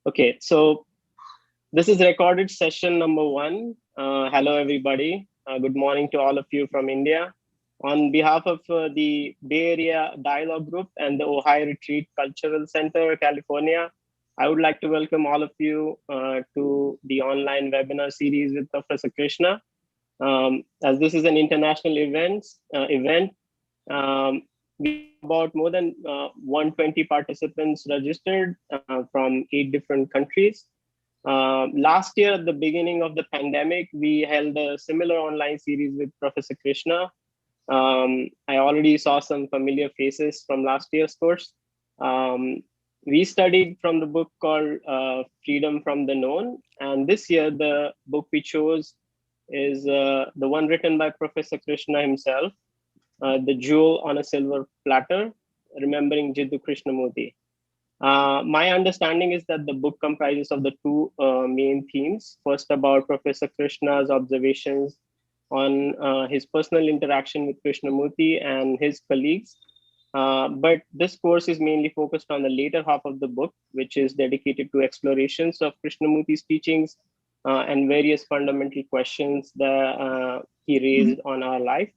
Okay, so this is recorded session number one. Hello, everybody. Good morning to all of you from India. On behalf of the Bay Area Dialogue Group and the Ohio Retreat Cultural Center, California, I would like to welcome all of you to the online webinar series with Professor Krishna. As this is an international event, we have about more than 120 participants registered from 8 different countries. Last year, at the beginning of the pandemic, we held a similar online series with Professor Krishna. I already saw some familiar faces from last year's course. We studied from the book called Freedom from the Known. And this year, the book we chose is the one written by Professor Krishna himself, The Jewel on a Silver Platter, Remembering Jiddu Krishnamurti. My understanding is that the book comprises of the two main themes. First, about Professor Krishna's observations on his personal interaction with Krishnamurti and his colleagues. But this course is mainly focused on the later half of the book, which is dedicated to explorations of Krishnamurti's teachings and various fundamental questions that he raised on our life.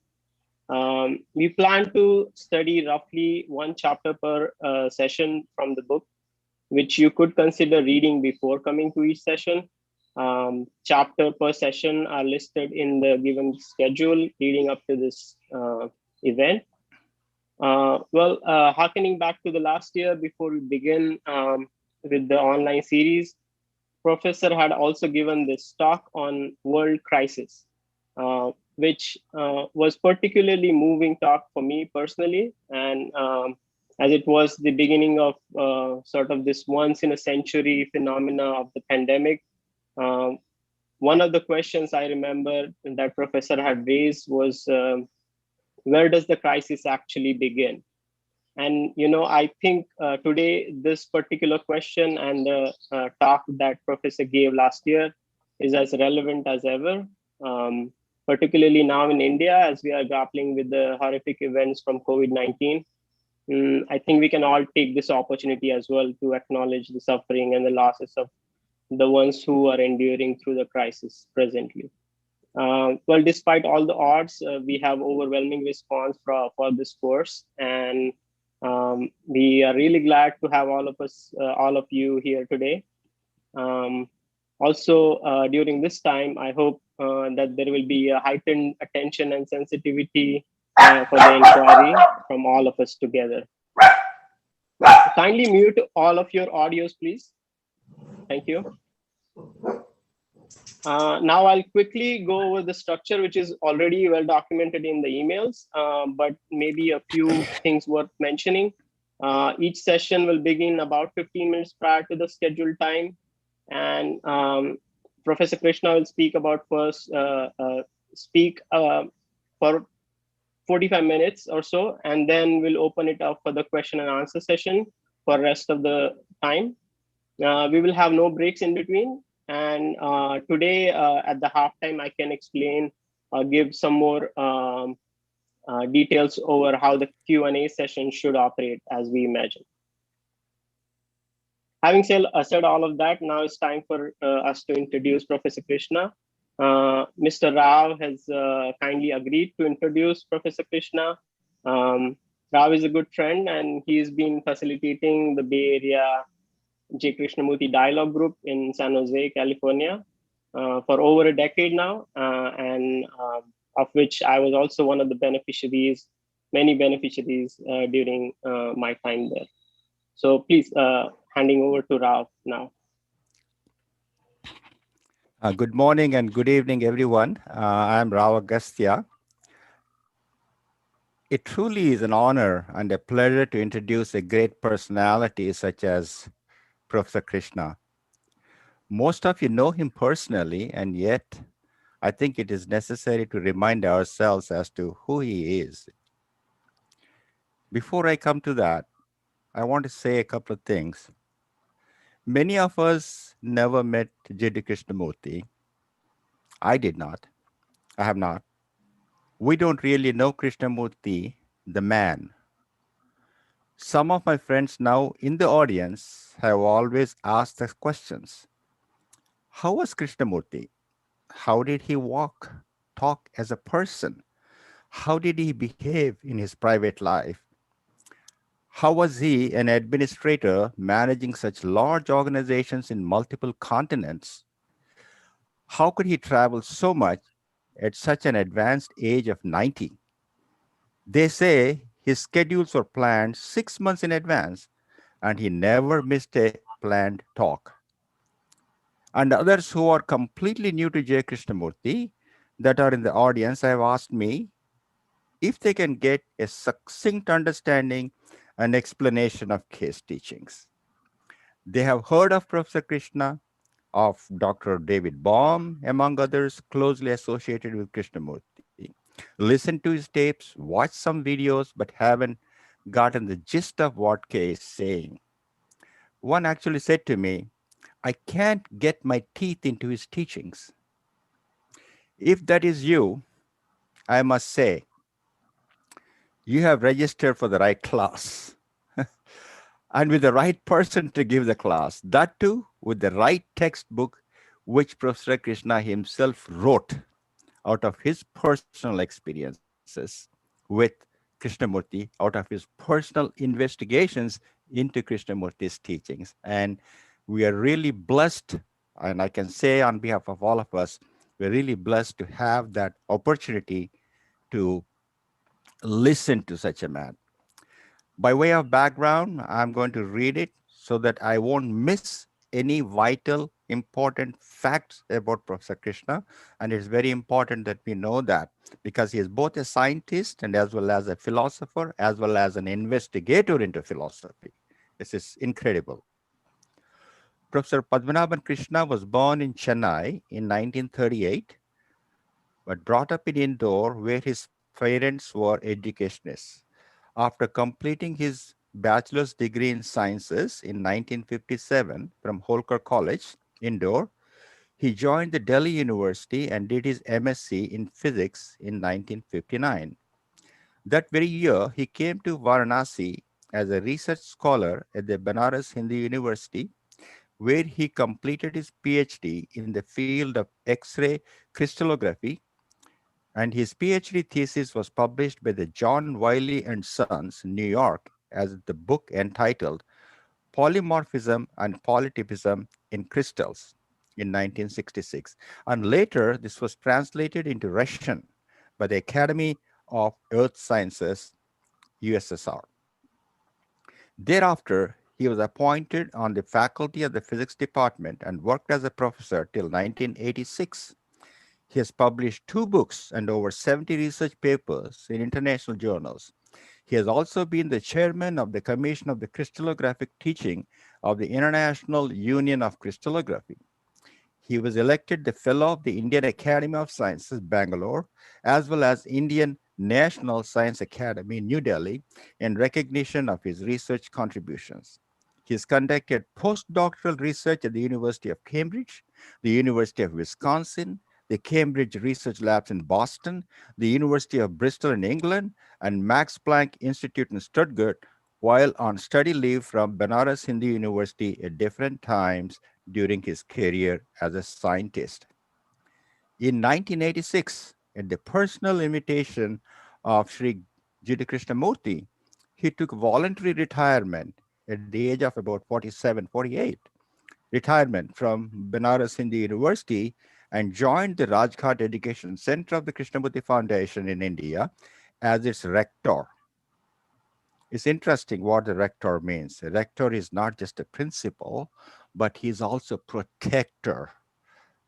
We plan to study roughly one chapter per session from the book, which you could consider reading before coming to each session. Chapter per session are listed in the given schedule leading up to this event. Harkening back to the last year, before we begin with the online series, Professor had also given this talk on world crisis, which was particularly moving talk for me personally. And as it was the beginning of sort of this once in a century phenomena of the pandemic, one of the questions I remember that Professor had raised was, where does the crisis actually begin? And I think today this particular question and the talk that Professor gave last year is as relevant as ever, particularly now in India as we are grappling with the horrific events from COVID-19. I think we can all take this opportunity as well to acknowledge the suffering and the losses of the ones who are enduring through the crisis presently. Despite all the odds, we have overwhelming response for this course, and we are really glad to have all of you here today. Also, during this time, I hope that there will be a heightened attention and sensitivity for the inquiry from all of us together. Kindly mute all of your audios, please. Thank you. Now I'll quickly go over the structure, which is already well documented in the emails, but maybe a few things worth mentioning. Each session will begin about 15 minutes prior to the scheduled time. And Professor Krishna will speak for 45 minutes or so, and then we'll open it up for the question and answer session for rest of the time. We will have no breaks in between. And today at the halftime, I can explain or give some more details over how the Q&A session should operate as we imagine. Having said all of that, now it's time for us to introduce Professor Krishna. Mr. Rao has kindly agreed to introduce Professor Krishna. Rao is a good friend, and he's been facilitating the Bay Area J. Krishnamurti Dialogue Group in San Jose, California, for over a decade now, and of which I was also one of the many beneficiaries during my time there. So please, handing over to Rao now. Good morning and good evening, everyone. I'm Rao Agastya. It truly is an honor and a pleasure to introduce a great personality such as Professor Krishna. Most of you know him personally, and yet I think it is necessary to remind ourselves as to who he is. Before I come to that, I want to say a couple of things. Many of us never met Jiddu Krishnamurti. I did not. I have not. We don't really know Krishnamurti, the man. Some of my friends now in the audience have always asked the questions. How was Krishnamurti? How did he walk, talk as a person? How did he behave in his private life? How was he an administrator managing such large organizations in multiple continents? How could he travel so much at such an advanced age of 90? They say his schedules were planned 6 months in advance and he never missed a planned talk. And others who are completely new to J. Krishnamurti that are in the audience have asked me if they can get a succinct understanding and explanation of his teachings. They have heard of Professor Krishna, of Dr. David Baum, among others closely associated with Krishnamurti. Listen to his tapes, watch some videos, but haven't gotten the gist of what K is saying. One actually said to me, I can't get my teeth into his teachings. If that is you, I must say, you have registered for the right class and with the right person to give the class. That too, with the right textbook, which Professor Krishna himself wrote out of his personal experiences with Krishnamurti, out of his personal investigations into Krishnamurti's teachings. And we are really blessed, and I can say on behalf of all of us, we're really blessed to have that opportunity to listen to such a man. By way of background, I'm going to read it so that I won't miss any vital, important facts about Professor Krishna. And it's very important that we know that because he is both a scientist and as well as a philosopher, as well as an investigator into philosophy. This is incredible. Professor Padmanabhan Krishna was born in Chennai in 1938, but brought up in Indore, where his parents were educationists. After completing his bachelor's degree in sciences in 1957 from Holkar College, Indore, he joined the Delhi University and did his MSc in physics in 1959. That very year, he came to Varanasi as a research scholar at the Banaras Hindu University, where he completed his PhD in the field of X-ray crystallography, and his PhD thesis was published by the John Wiley and Sons, New York, as the book entitled Polymorphism and Polytypism in Crystals in 1966. And later, this was translated into Russian by the Academy of Earth Sciences, USSR. Thereafter, he was appointed on the faculty of the physics department and worked as a professor till 1986. He has published 2 books and over 70 research papers in international journals. He has also been the chairman of the Commission of the Crystallographic Teaching of the International Union of Crystallography. He was elected the Fellow of the Indian Academy of Sciences, Bangalore, as well as Indian National Science Academy, New Delhi, in recognition of his research contributions. He has conducted postdoctoral research at the University of Cambridge, the University of Wisconsin, the Cambridge Research Labs in Boston, the University of Bristol in England, and Max Planck Institute in Stuttgart, while on study leave from Banaras Hindu University at different times during his career as a scientist. In 1986, at the personal invitation of Sri Jiddu Krishnamurti, he took voluntary retirement at the age of about 47, 48, retirement from Banaras Hindu University and joined the Rajghat Education Center of the Krishnamurti Foundation in India as its rector. It's interesting what the rector means. A rector is not just a principal, but he's also protector.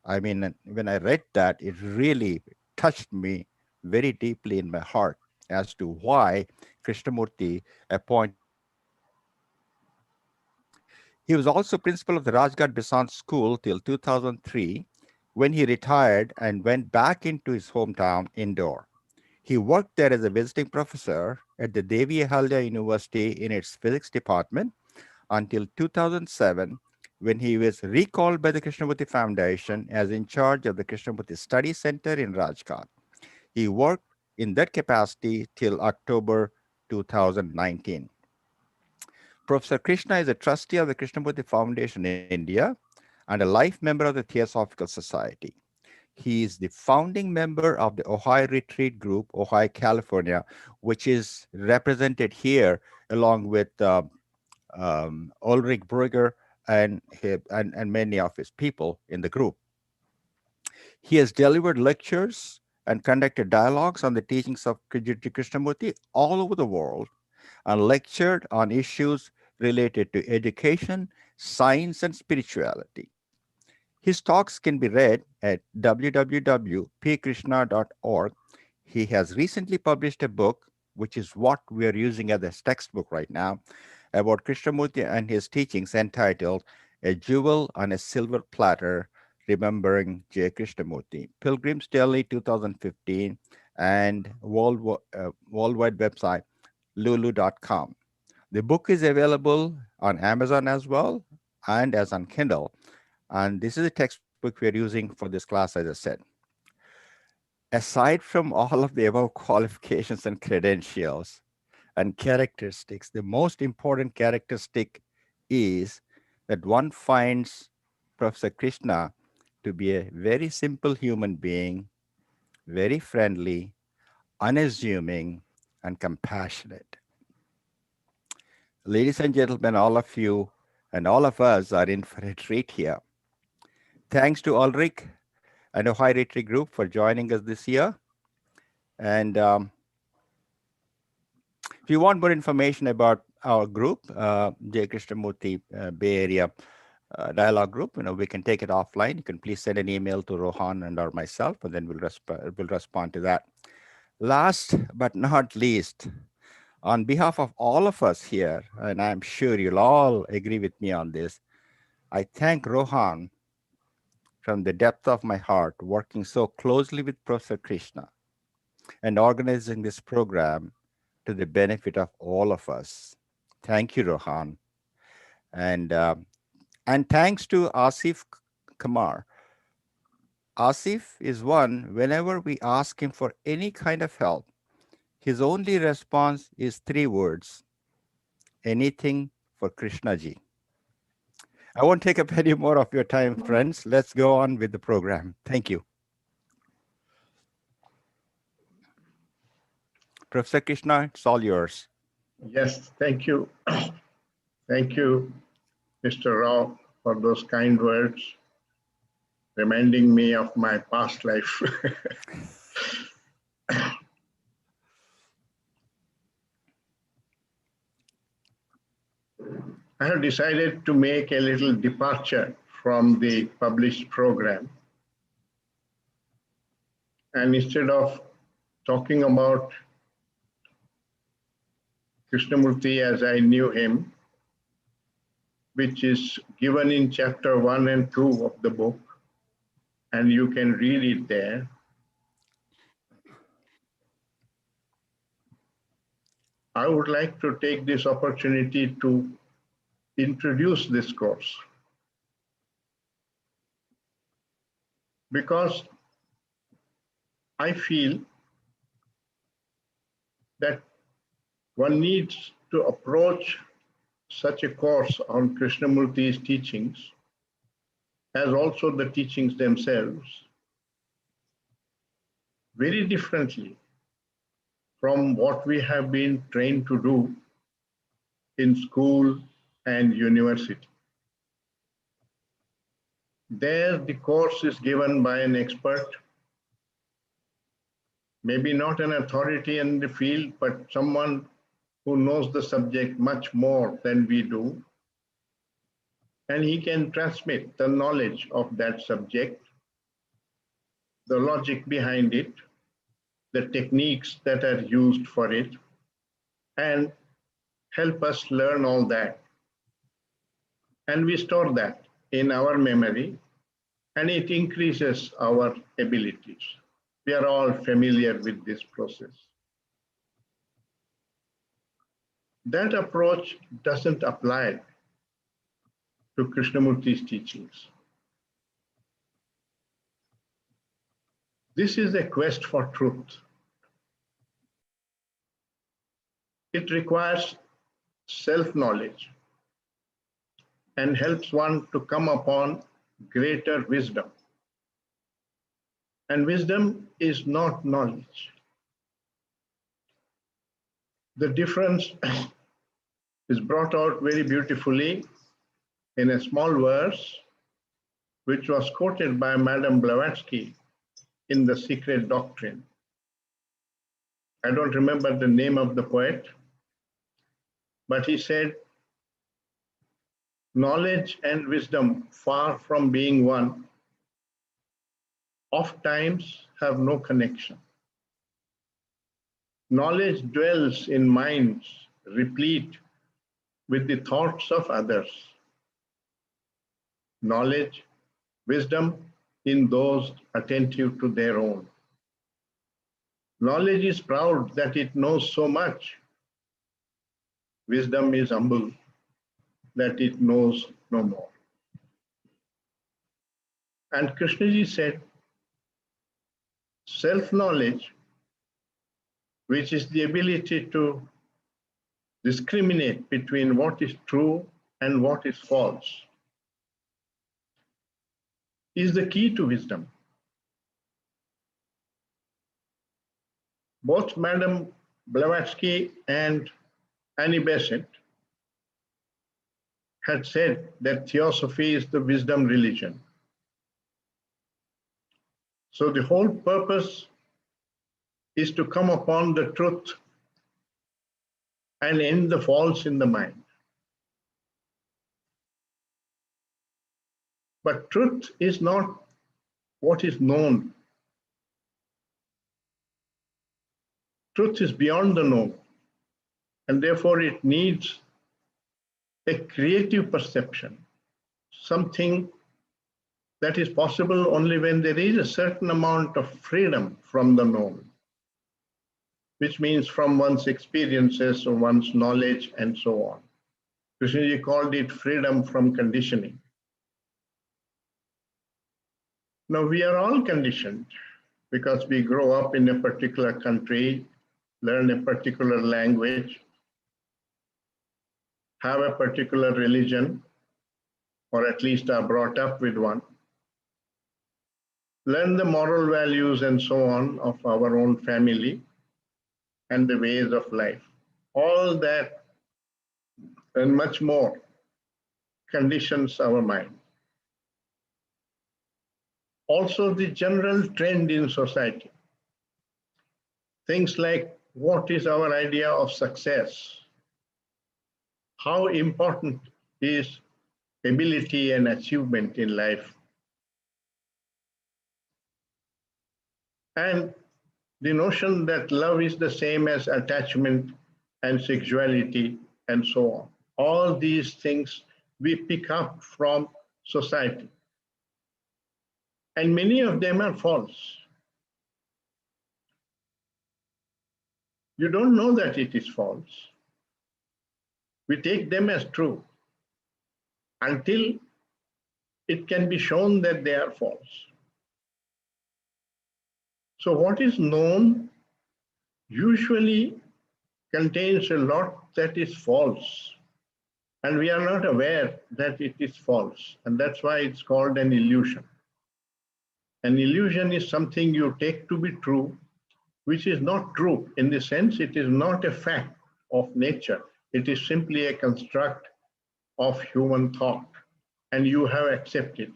I mean, when I read that, it really touched me very deeply in my heart as to why Krishnamurti appointed him as the rector. He was also principal of the Rajghat Bisant School till 2003 when he retired and went back into his hometown, Indore. He worked there as a visiting professor at the Devi Ahalya University in its physics department until 2007, when he was recalled by the Krishnamurti Foundation as in charge of the Krishnamurti Study Center in Rajghat. He worked in that capacity till October 2019. Professor Krishna is a trustee of the Krishnamurti Foundation in India and a life member of the Theosophical Society. He is the founding member of the Ohio Retreat Group, Ohio, California, which is represented here along with Ulrich Brugger and many of his people in the group. He has delivered lectures and conducted dialogues on the teachings of Krishnamurti all over the world and lectured on issues related to education, science, and spirituality. His talks can be read at www.pkrishna.org. He has recently published a book, which is what we are using as a textbook right now, about Krishnamurti and his teachings entitled A Jewel on a Silver Platter, Remembering J. Krishnamurti, Pilgrim's Daily 2015, and worldwide website, lulu.com. The book is available on Amazon as well and as on Kindle. And this is a textbook we're using for this class, as I said. Aside from all of the above qualifications and credentials and characteristics, the most important characteristic is that one finds Professor Krishna to be a very simple human being, very friendly, unassuming, and compassionate. Ladies and gentlemen, all of you and all of us are in for a treat here. Thanks to Ulrich and Ohio Retreat Group for joining us this year. And if you want more information about our group, J. Krishnamurti Bay Area Dialogue Group, we can take it offline. You can please send an email to Rohan and or myself, and then we'll respond to that. Last but not least, on behalf of all of us here, and I'm sure you'll all agree with me on this, I thank Rohan from the depth of my heart, working so closely with Professor Krishna and organizing this program to the benefit of all of us. Thank you, Rohan. And thanks to Asif Kumar. Asif is one, whenever we ask him for any kind of help, his only response is 3 words: anything for Krishnaji. I won't take up any more of your time, friends. Let's go on with the program. Thank you. Professor Krishna, it's all yours. Yes, thank you. Thank you, Mr. Rao, for those kind words, reminding me of my past life. I have decided to make a little departure from the published program. And instead of talking about Krishnamurti as I knew him, which is given in chapter 1 and 2 of the book, and you can read it there. I would like to take this opportunity to introduce this course, because I feel that one needs to approach such a course on Krishnamurti's teachings, as also the teachings themselves, very differently from what we have been trained to do in school and university. There, the course is given by an expert, maybe not an authority in the field, but someone who knows the subject much more than we do. And he can transmit the knowledge of that subject, the logic behind it, the techniques that are used for it, and help us learn all that. And we store that in our memory, and it increases our abilities. We are all familiar with this process. That approach doesn't apply to Krishnamurti's teachings. This is a quest for truth. It requires self-knowledge, and helps one to come upon greater wisdom. And wisdom is not knowledge. The difference is brought out very beautifully in a small verse, which was quoted by Madame Blavatsky in The Secret Doctrine. I don't remember the name of the poet, but he said, knowledge and wisdom, far from being one, oft times have no connection. Knowledge dwells in minds replete with the thoughts of others. Knowledge, wisdom in those attentive to their own. Knowledge is proud that it knows so much. Wisdom is humble that it knows no more. And Krishnaji said, self-knowledge, which is the ability to discriminate between what is true and what is false, is the key to wisdom. Both Madame Blavatsky and Annie Besant had said that theosophy is the wisdom religion. So the whole purpose is to come upon the truth and end the false in the mind. But truth is not what is known. Truth is beyond the known, and therefore it needs a creative perception, something that is possible only when there is a certain amount of freedom from the known, which means from one's experiences or one's knowledge and so on. Krishnaji called it freedom from conditioning. Now we are all conditioned because we grow up in a particular country, learn a particular language, have a particular religion, or at least are brought up with one, learn the moral values and so on of our own family and the ways of life. All that and much more conditions our mind. Also the general trend in society. Things like what is our idea of success? How important is ability and achievement in life? And the notion that love is the same as attachment and sexuality and so on. All these things we pick up from society. And many of them are false. You don't know that it is false. We take them as true until it can be shown that they are false. So what is known usually contains a lot that is false, and we are not aware that it is false, and that's why it's called an illusion. An illusion is something you take to be true, which is not true. In the sense, it is not a fact of nature. It is simply a construct of human thought, and you have accepted it.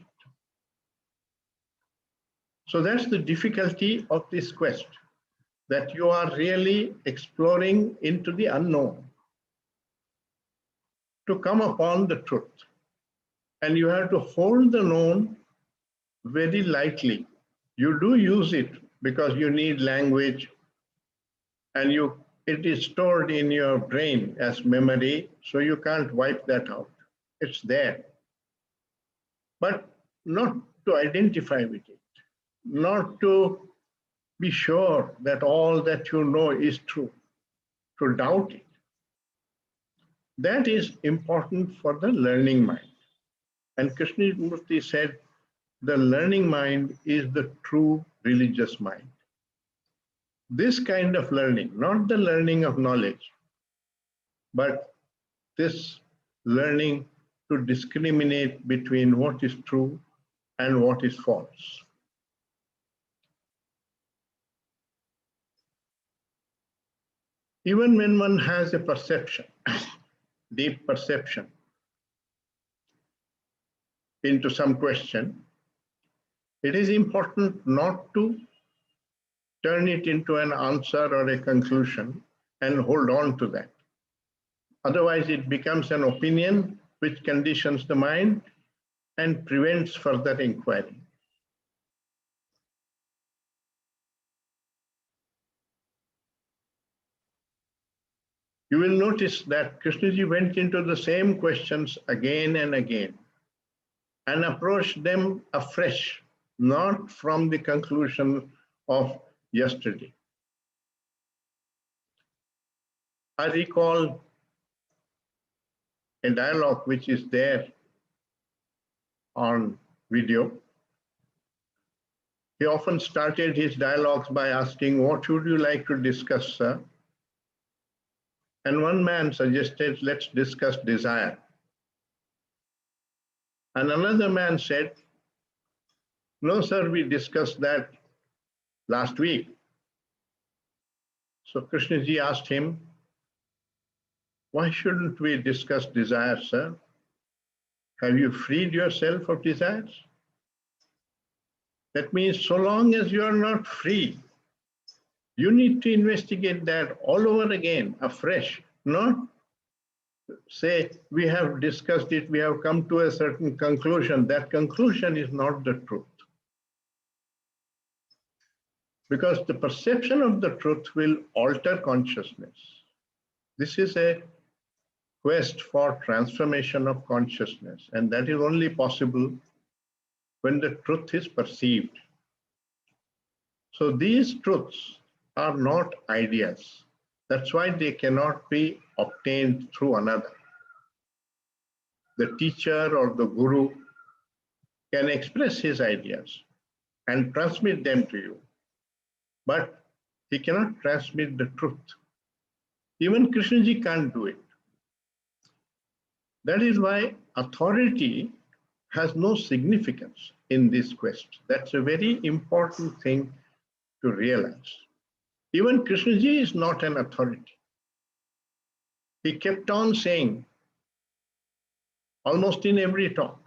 So that's the difficulty of this quest, that you are really exploring into the unknown to come upon the truth. And you have to hold the known very lightly. You do use it because you need language, and it is stored in your brain as memory, so you can't wipe that out. It's there. But not to identify with it, not to be sure that all that you know is true, to doubt it. That is important for the learning mind. And Krishnamurti said, the learning mind is the true religious mind. This kind of learning, not the learning of knowledge, but this learning to discriminate between what is true and what is false. Even when one has a perception, deep perception into some question, it is important not to turn it into an answer or a conclusion and hold on to that. Otherwise, it becomes an opinion which conditions the mind and prevents further inquiry. You will notice that Krishnaji went into the same questions again and again and approached them afresh, not from the conclusion of yesterday. I recall a dialogue which is there on video. He often started his dialogues by asking, "What would you like to discuss, sir?" And one man suggested, "Let's discuss desire." And another man said, "No, sir, we discussed that last week." So Krishnaji asked him, "Why shouldn't we discuss desire, sir? Have you freed yourself of desires?" That means so long as you are not free, you need to investigate that all over again, afresh, not say, we have discussed it, we have come to a certain conclusion. That conclusion is not the truth. Because the perception of the truth will alter consciousness. This is a quest for transformation of consciousness, and that is only possible when the truth is perceived. So these truths are not ideas. That's why they cannot be obtained through another. The teacher or the guru can express his ideas and transmit them to you, but he cannot transmit the truth. Even Krishnaji can't do it. That is why authority has no significance in this quest. That's a very important thing to realize. Even Krishnaji is not an authority. He kept on saying, almost in every talk,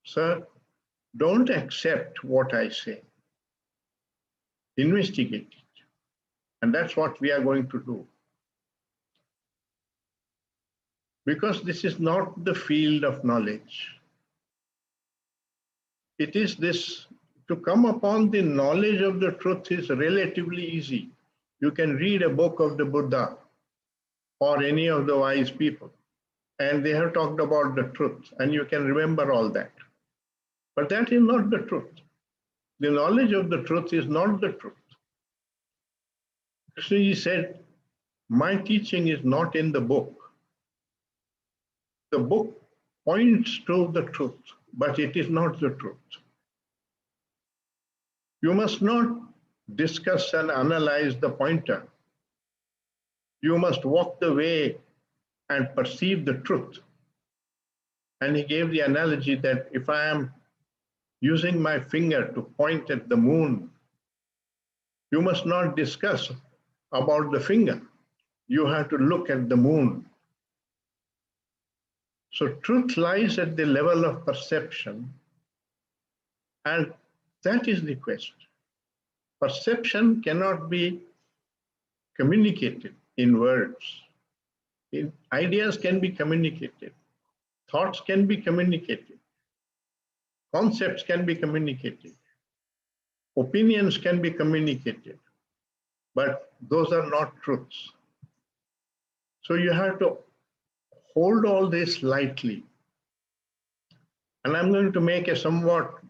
"Sir, don't accept what I say. Investigate it." And that's what we are going to do. Because this is not the field of knowledge. It is this, to come upon the knowledge of the truth is relatively easy. You can read a book of the Buddha or any of the wise people, and they have talked about the truth, and you can remember all that. But that is not the truth. The knowledge of the truth is not the truth. Krishnaji said, "My teaching is not in the book. The book points to the truth, but it is not the truth. You must not discuss and analyze the pointer. You must walk the way and perceive the truth." And he gave the analogy that if I am using my finger to point at the moon, you must not discuss about the finger. You have to look at the moon. So truth lies at the level of perception, and that is the quest. Perception cannot be communicated in words. Ideas can be communicated. Thoughts can be communicated. Concepts can be communicated. Opinions can be communicated. But those are not truths. So you have to hold all this lightly. And I'm going to make a somewhat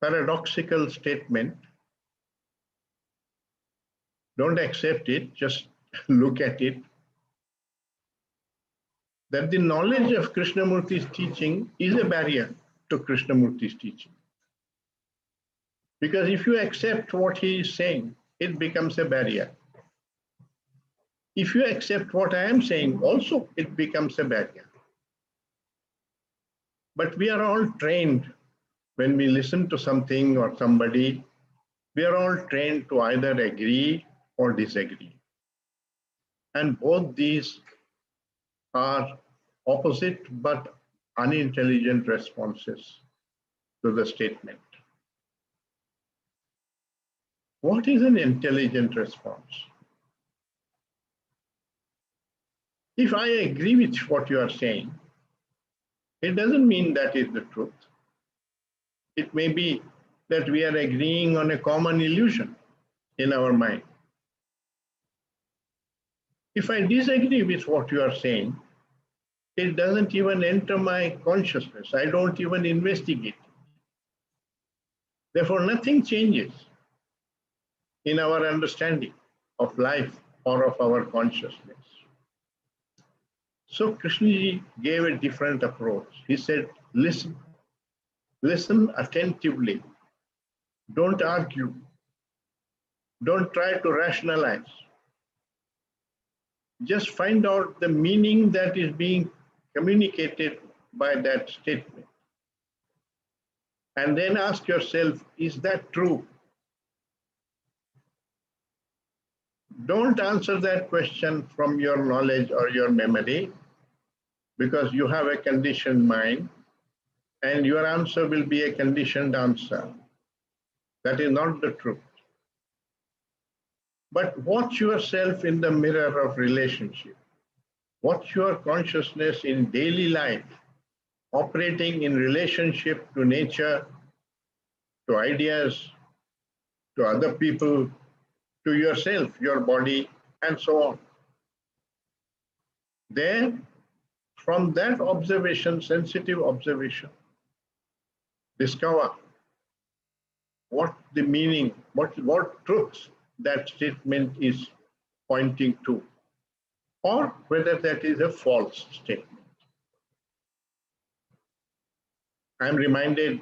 paradoxical statement. Don't accept it, just look at it. That the knowledge of Krishnamurti's teaching is a barrier to Krishnamurti's teaching. Because if you accept what he is saying, it becomes a barrier. If you accept what I am saying, also it becomes a barrier. But we are all trained when we listen to something or somebody, we are all trained to either agree or disagree. And both these are opposite but unintelligent responses to the statement. What is an intelligent response? If I agree with what you are saying, it doesn't mean that is the truth. It may be that we are agreeing on a common illusion in our mind. If I disagree with what you are saying, it doesn't even enter my consciousness. I don't even investigate it. Therefore, nothing changes in our understanding of life or of our consciousness. So Krishna gave a different approach. He said, listen, listen attentively. Don't argue. Don't try to rationalize. Just find out the meaning that is being communicated by that statement. And then ask yourself, is that true? Don't answer that question from your knowledge or your memory, because you have a conditioned mind, and your answer will be a conditioned answer. That is not the truth. But watch yourself in the mirror of relationship. Watch your consciousness in daily life, operating in relationship to nature, to ideas, to other people, to yourself, your body, and so on. There, from that observation, sensitive observation, discover what the meaning, what truths that statement is pointing to, or whether that is a false statement. I'm reminded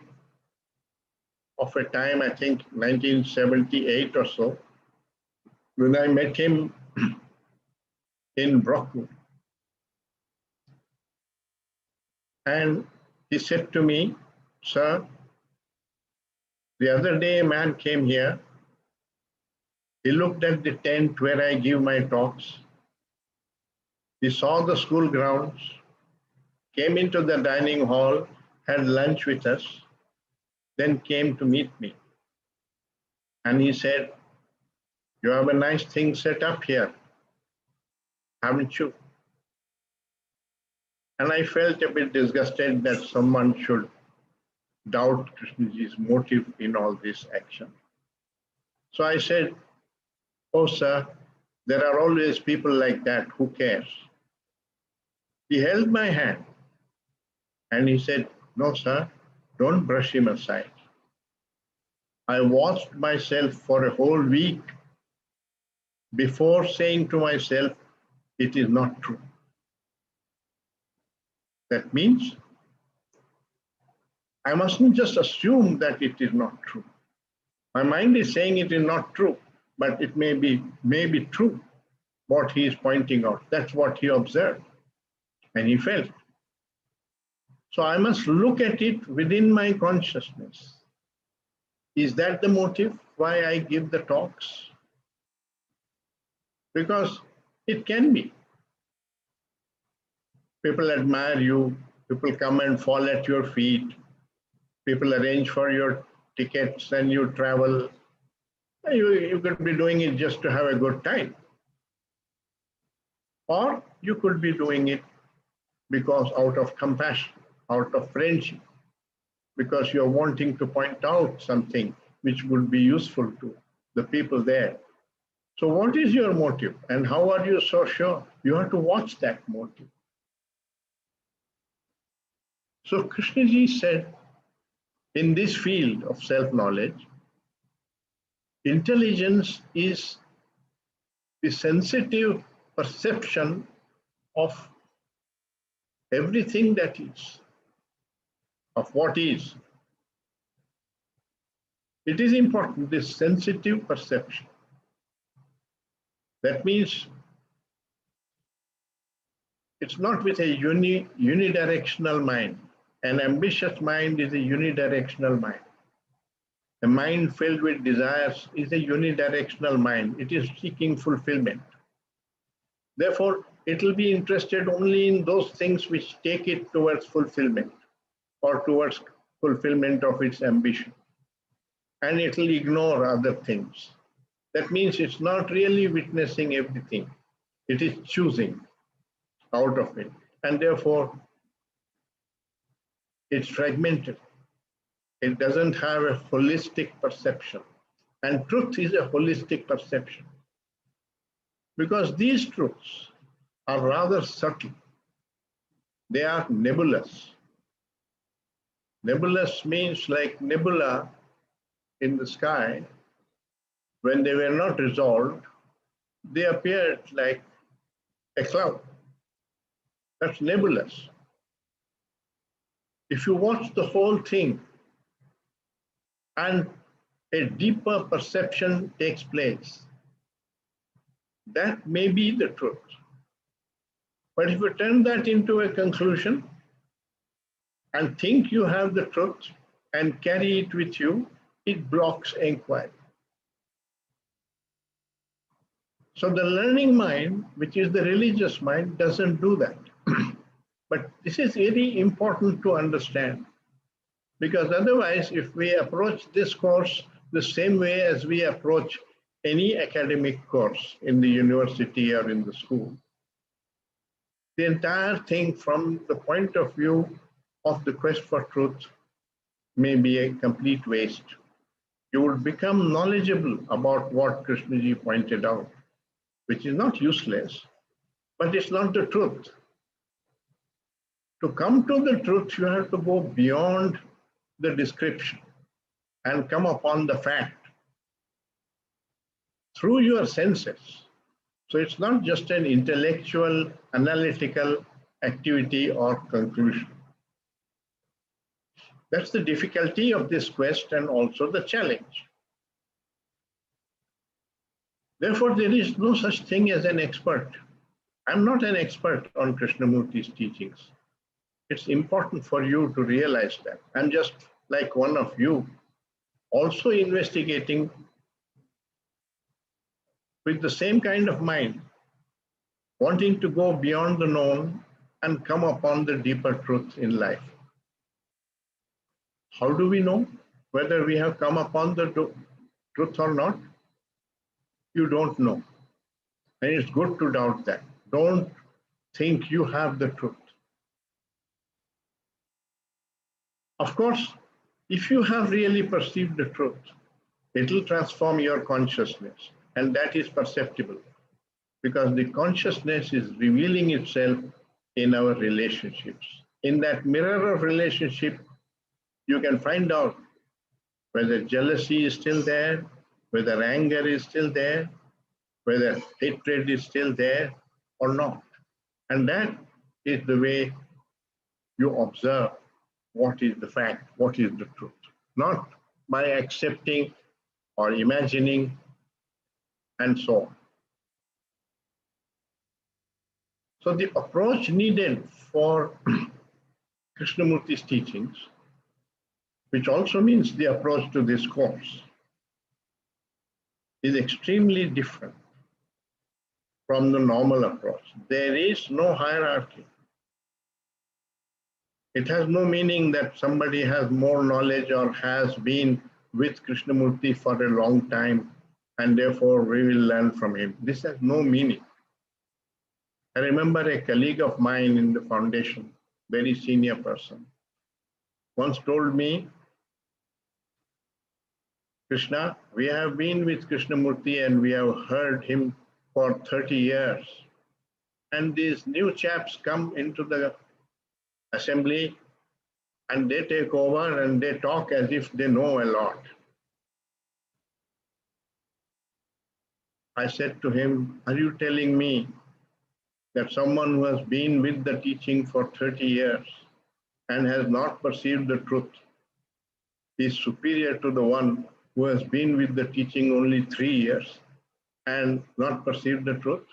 of a time, I think 1978 or so, when I met him in Brockwood. And he said to me, sir, the other day a man came here. He looked at the tent where I give my talks. He saw the school grounds, came into the dining hall, had lunch with us, then came to meet me. And he said, you have a nice thing set up here, haven't you? And I felt a bit disgusted that someone should doubt Krishnaji's motive in all this action. So I said, oh, sir, there are always people like that. Who cares? He held my hand and he said, no, sir, don't brush him aside. I watched myself for a whole week before saying to myself, it is not true. That means I mustn't just assume that it is not true. My mind is saying it is not true, but it may be true, what he is pointing out. That's what he observed and he felt. So I must look at it within my consciousness. Is that the motive why I give the talks? Because it can be. People admire you, people come and fall at your feet, people arrange for your tickets and you travel. You could be doing it just to have a good time. Or you could be doing it because out of compassion, out of friendship, because you're wanting to point out something which would be useful to the people there. So what is your motive and how are you so sure? You have to watch that motive. So Krishnaji said, in this field of self-knowledge, intelligence is the sensitive perception of everything that is, of what is. It is important, this sensitive perception. That means it's not with a unidirectional mind, An ambitious mind is a unidirectional mind. A mind filled with desires is a unidirectional mind. It is seeking fulfillment. Therefore, it will be interested only in those things which take it towards fulfillment or towards fulfillment of its ambition. And it will ignore other things. That means it's not really witnessing everything. It is choosing out of it. And therefore, it's fragmented. It doesn't have a holistic perception. And truth is a holistic perception. Because these truths are rather subtle. They are nebulous. Nebulous means like nebula in the sky. When they were not resolved, they appeared like a cloud. That's nebulous. If you watch the whole thing and a deeper perception takes place, that may be the truth. But if you turn that into a conclusion and think you have the truth and carry it with you, it blocks inquiry. So the learning mind, which is the religious mind, doesn't do that. But this is very important to understand, because otherwise, if we approach this course the same way as we approach any academic course in the university or in the school, the entire thing from the point of view of the quest for truth may be a complete waste. You will become knowledgeable about what Krishnaji pointed out, which is not useless, but it's not the truth. To come to the truth, you have to go beyond the description and come upon the fact through your senses. So it's not just an intellectual, analytical activity or conclusion. That's the difficulty of this quest and also the challenge. Therefore, there is no such thing as an expert. I'm not an expert on Krishnamurti's teachings. It's important for you to realize that. I'm just like one of you, also investigating with the same kind of mind, wanting to go beyond the known and come upon the deeper truth in life. How do we know whether we have come upon the truth or not? You don't know. And it's good to doubt that. Don't think you have the truth. Of course, if you have really perceived the truth, it will transform your consciousness, and that is perceptible because the consciousness is revealing itself in our relationships. In that mirror of relationship, you can find out whether jealousy is still there, whether anger is still there, whether hatred is still there or not. And that is the way you observe what is the fact, what is the truth, not by accepting or imagining and so on. So the approach needed for Krishnamurti's teachings, which also means the approach to this course, is extremely different from the normal approach. There is no hierarchy. It has no meaning that somebody has more knowledge or has been with Krishnamurti for a long time and therefore we will learn from him. This has no meaning. I remember a colleague of mine in the foundation, very senior person, once told me, Krishna, we have been with Krishnamurti and we have heard him for 30 years. And these new chaps come into the assembly and they take over and they talk as if they know a lot. I said to him, are you telling me that someone who has been with the teaching for 30 years and has not perceived the truth is superior to the one who has been with the teaching only 3 years and not perceived the truth?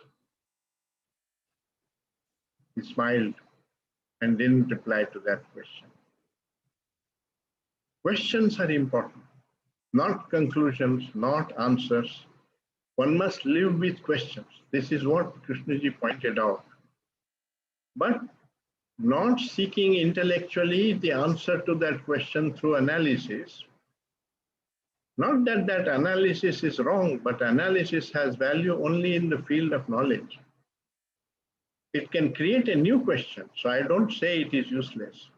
He smiled and didn't reply to that question. Questions are important, not conclusions, not answers. One must live with questions. This is what Krishnaji pointed out. But not seeking intellectually the answer to that question through analysis. Not that that analysis is wrong, but analysis has value only in the field of knowledge. It can create a new question, so I don't say it is useless.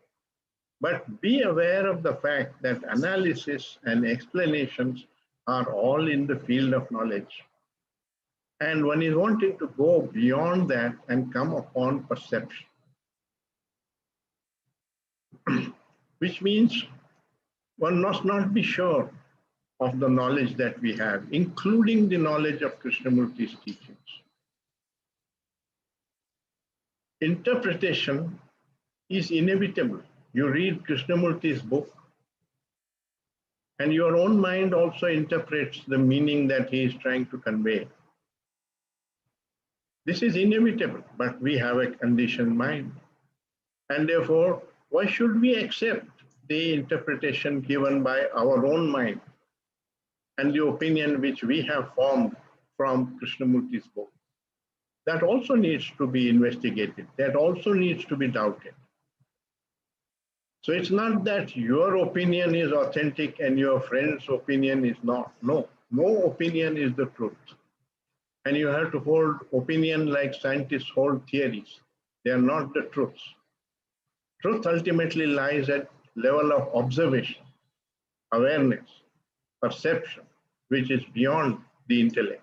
But be aware of the fact that analysis and explanations are all in the field of knowledge. And one is wanting to go beyond that and come upon perception. Which means one must not be sure of the knowledge that we have, including the knowledge of Krishnamurti's teachings. Interpretation is inevitable. You read Krishnamurti's book, and your own mind also interprets the meaning that he is trying to convey. This is inevitable, but we have a conditioned mind. And therefore, why should we accept the interpretation given by our own mind and the opinion which we have formed from Krishnamurti's book? That also needs to be investigated. That also needs to be doubted. So it's not that your opinion is authentic and your friend's opinion is not. No, no opinion is the truth. And you have to hold opinion like scientists hold theories. They are not the truths. Truth ultimately lies at level of observation, awareness, perception, which is beyond the intellect.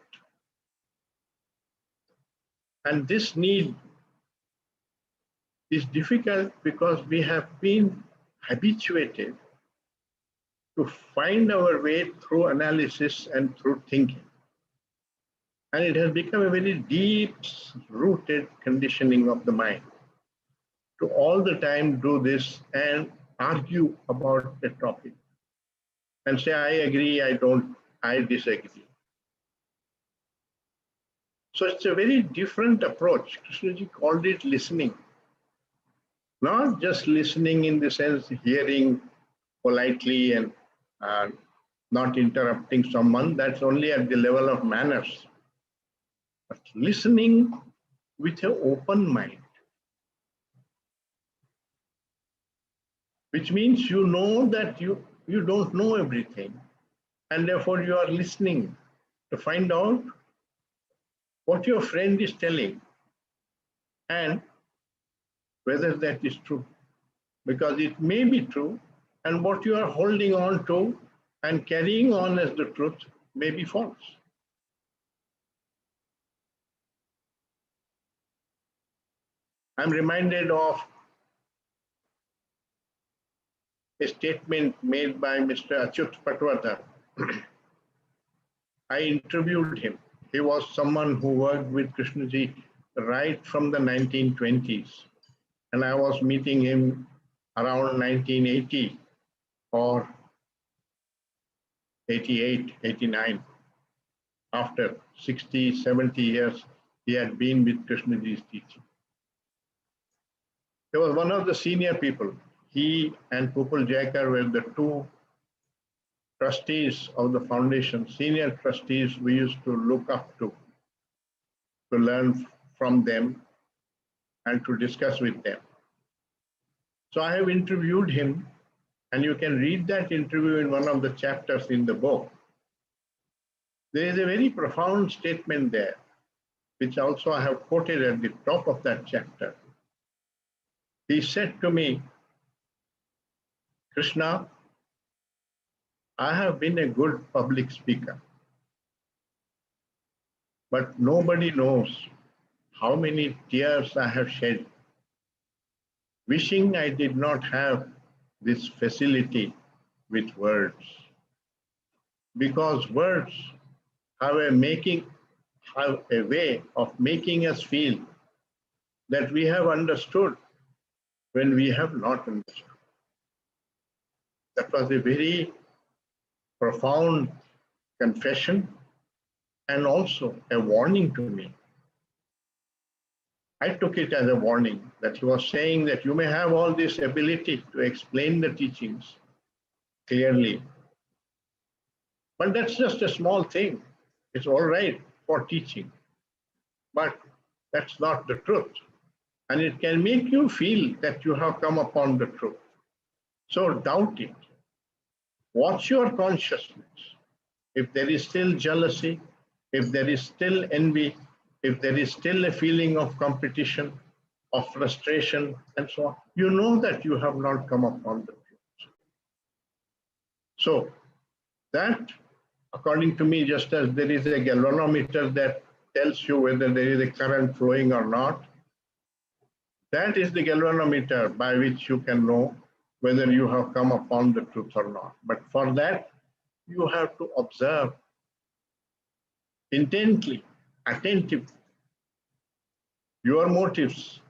And this need is difficult because we have been habituated to find our way through analysis and through thinking. And it has become a very deep-rooted conditioning of the mind to all the time do this and argue about a topic and say, I agree, I don't, I disagree. So it's a very different approach. Krishnaji called it listening. Not just listening in the sense hearing politely and not interrupting someone, that's only at the level of manners. But listening with an open mind, which means you know that you don't know everything, and therefore you are listening to find out what your friend is telling and whether that is true. Because it may be true, and what you are holding on to and carrying on as the truth may be false. I'm reminded of a statement made by Mr. Achyut Patwardhan. I interviewed him. He was someone who worked with Krishnaji right from the 1920s. And I was meeting him around 1980 or 88, 89. After 60, 70 years, he had been with Krishnaji's teaching. He was one of the senior people. He and Pupul Jaikar were the two trustees of the foundation, senior trustees we used to look up to learn from them and to discuss with them. So I have interviewed him, and you can read that interview in one of the chapters in the book. There is a very profound statement there, which also I have quoted at the top of that chapter. He said to me, Krishna, I have been a good public speaker, but nobody knows how many tears I have shed, wishing I did not have this facility with words. Because words have a way of making us feel that we have understood when we have not understood. That was a very profound confession and also a warning to me. I took it as a warning that he was saying that you may have all this ability to explain the teachings clearly. But that's just a small thing. It's all right for teaching, but that's not the truth. And it can make you feel that you have come upon the truth. So doubt it. Watch your consciousness. If there is still jealousy, if there is still envy, if there is still a feeling of competition, of frustration, and so on, you know that you have not come upon the truth. So that, according to me, just as there is a galvanometer that tells you whether there is a current flowing or not, that is the galvanometer by which you can know whether you have come upon the truth or not. But for that, you have to observe intently, attentively, your motives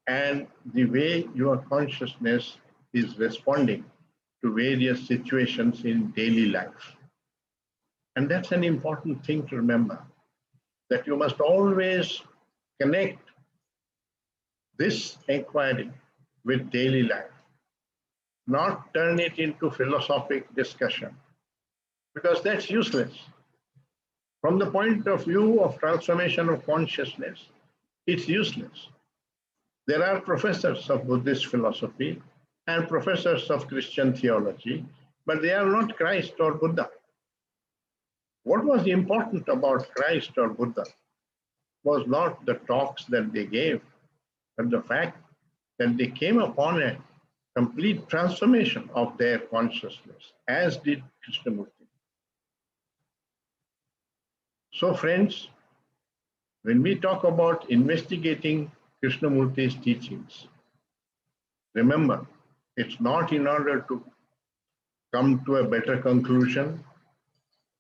and the way your consciousness is responding to various situations in daily life. And that's an important thing to remember, that you must always connect this inquiry with daily life, not turn it into philosophic discussion, because that's useless. From the point of view of transformation of consciousness, it's useless. There are professors of Buddhist philosophy and professors of Christian theology, but they are not Christ or Buddha. What was important about Christ or Buddha was not the talks that they gave, but the fact that they came upon a complete transformation of their consciousness, as did Krishnamurti. So friends, when we talk about investigating Krishnamurti's teachings, remember, it's not in order to come to a better conclusion,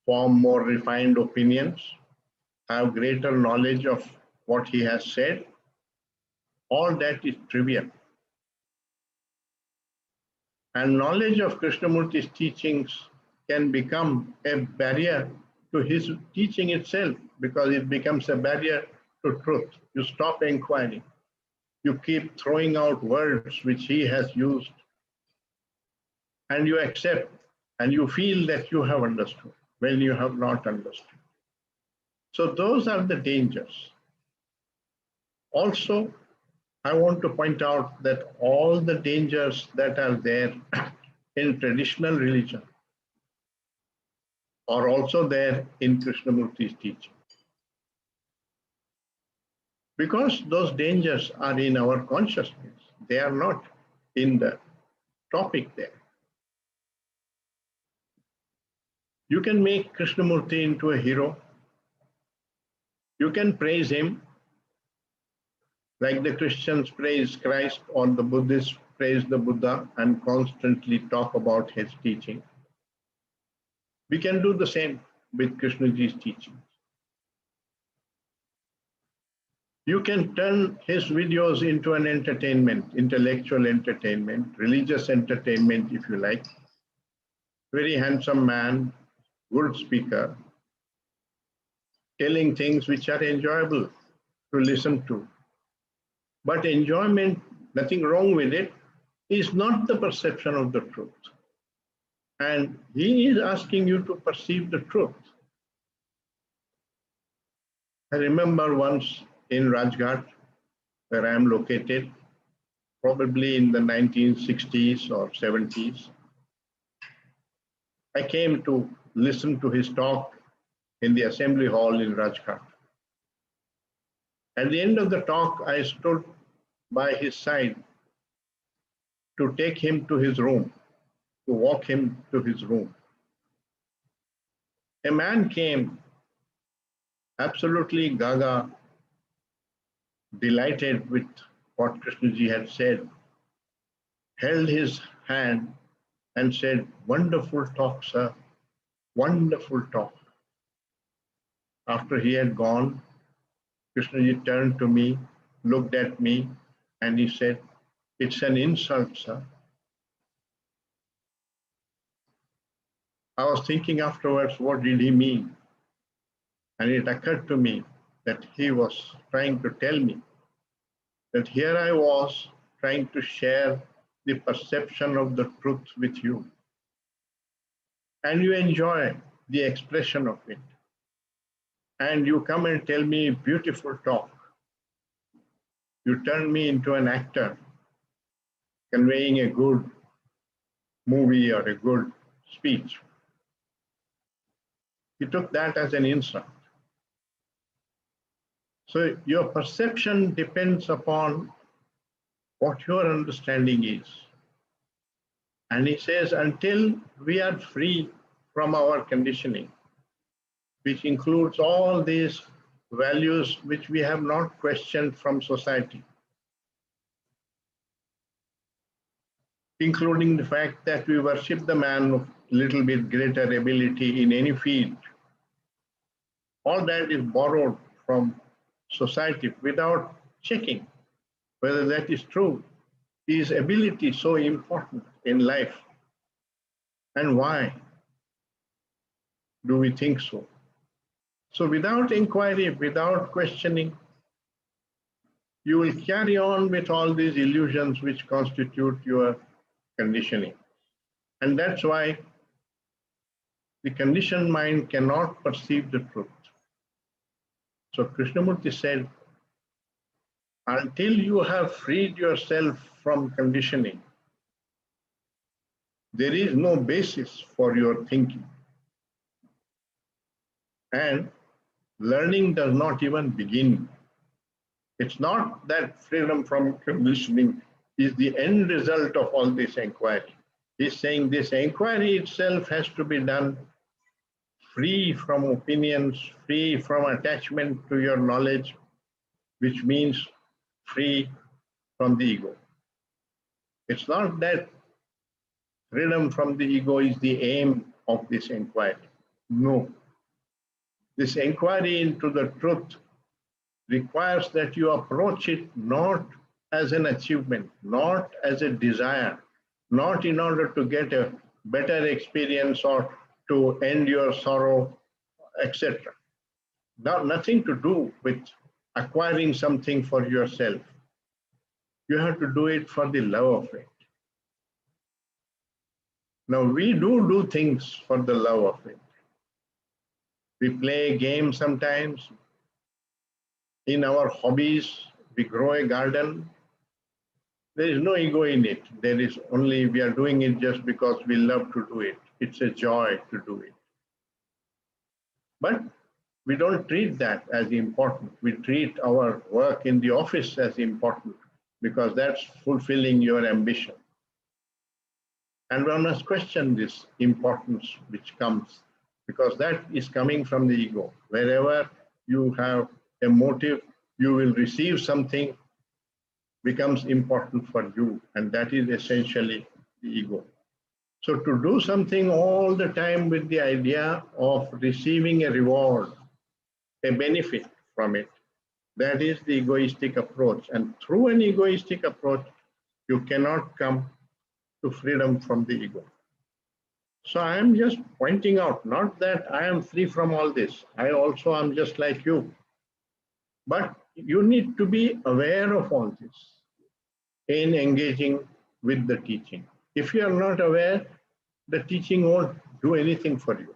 form more refined opinions, have greater knowledge of what he has said. All that is trivial. And knowledge of Krishnamurti's teachings can become a barrier to his teaching itself, because it becomes a barrier to truth. You stop inquiring. You keep throwing out words which he has used, and you accept, and you feel that you have understood when you have not understood. So those are the dangers. Also, I want to point out that all the dangers that are there in traditional religion are also there in Krishnamurti's teaching. Because those dangers are in our consciousness, they are not in the topic there. You can make Krishnamurti into a hero. You can praise him like the Christians praise Christ or the Buddhists praise the Buddha and constantly talk about his teaching. We can do the same with Krishnaji's teachings. You can turn his videos into an entertainment, intellectual entertainment, religious entertainment, if you like. Very handsome man, good speaker, telling things which are enjoyable to listen to. But enjoyment, nothing wrong with it, is not the perception of the truth. And he is asking you to perceive the truth. I remember once in Rajghat, where I am located, probably in the 1960s or 70s, I came to listen to his talk in the assembly hall in Rajghat. At the end of the talk, I stood by his side to take him to his room, to walk him to his room. A man came, absolutely gaga, delighted with what Krishnaji had said, held his hand and said, "Wonderful talk, sir, wonderful talk." After he had gone, Krishnaji turned to me, looked at me, and he said, "It's an insult, sir." I was thinking afterwards, what did he mean? And it occurred to me that he was trying to tell me that here I was trying to share the perception of the truth with you. and you enjoy the expression of it. And you come and tell me beautiful talk. You turn me into an actor conveying a good movie or a good speech. You took that as an insult. So your perception depends upon what your understanding is. And he says, until we are free from our conditioning, which includes all these values which we have not questioned from society, including the fact that we worship the man of little bit greater ability in any field. All that is borrowed from society without checking whether that is true. Is ability so important in life? And why do we think so? So without inquiry, without questioning, you will carry on with all these illusions which constitute your conditioning. And that's why the conditioned mind cannot perceive the truth. So Krishnamurti said, until you have freed yourself from conditioning, there is no basis for your thinking. And learning does not even begin. It's not that freedom from conditioning is the end result of all this inquiry. He's saying this inquiry itself has to be done free from opinions, free from attachment to your knowledge, which means free from the ego. It's not that freedom from the ego is the aim of this inquiry. No. This inquiry into the truth requires that you approach it not as an achievement, not as a desire, not in order to get a better experience or to end your sorrow, etc. Nothing to do with acquiring something for yourself. You have to do it for the love of it. Now, we do things for the love of it. We play games sometimes. In our hobbies, we grow a garden. There is no ego in it. There is only, we are doing it just because we love to do it. It's a joy to do it. But we don't treat that as important. We treat our work in the office as important because that's fulfilling your ambition. And one must question this importance which comes, because that is coming from the ego. Wherever you have a motive, you will receive something becomes important for you, and that is essentially the ego. So to do something all the time with the idea of receiving a reward, a benefit from it, that is the egoistic approach. And through an egoistic approach, you cannot come to freedom from the ego. So I am just pointing out, not that I am free from all this. I also am just like you. But you need to be aware of all this in engaging with the teaching. If you are not aware, the teaching won't do anything for you.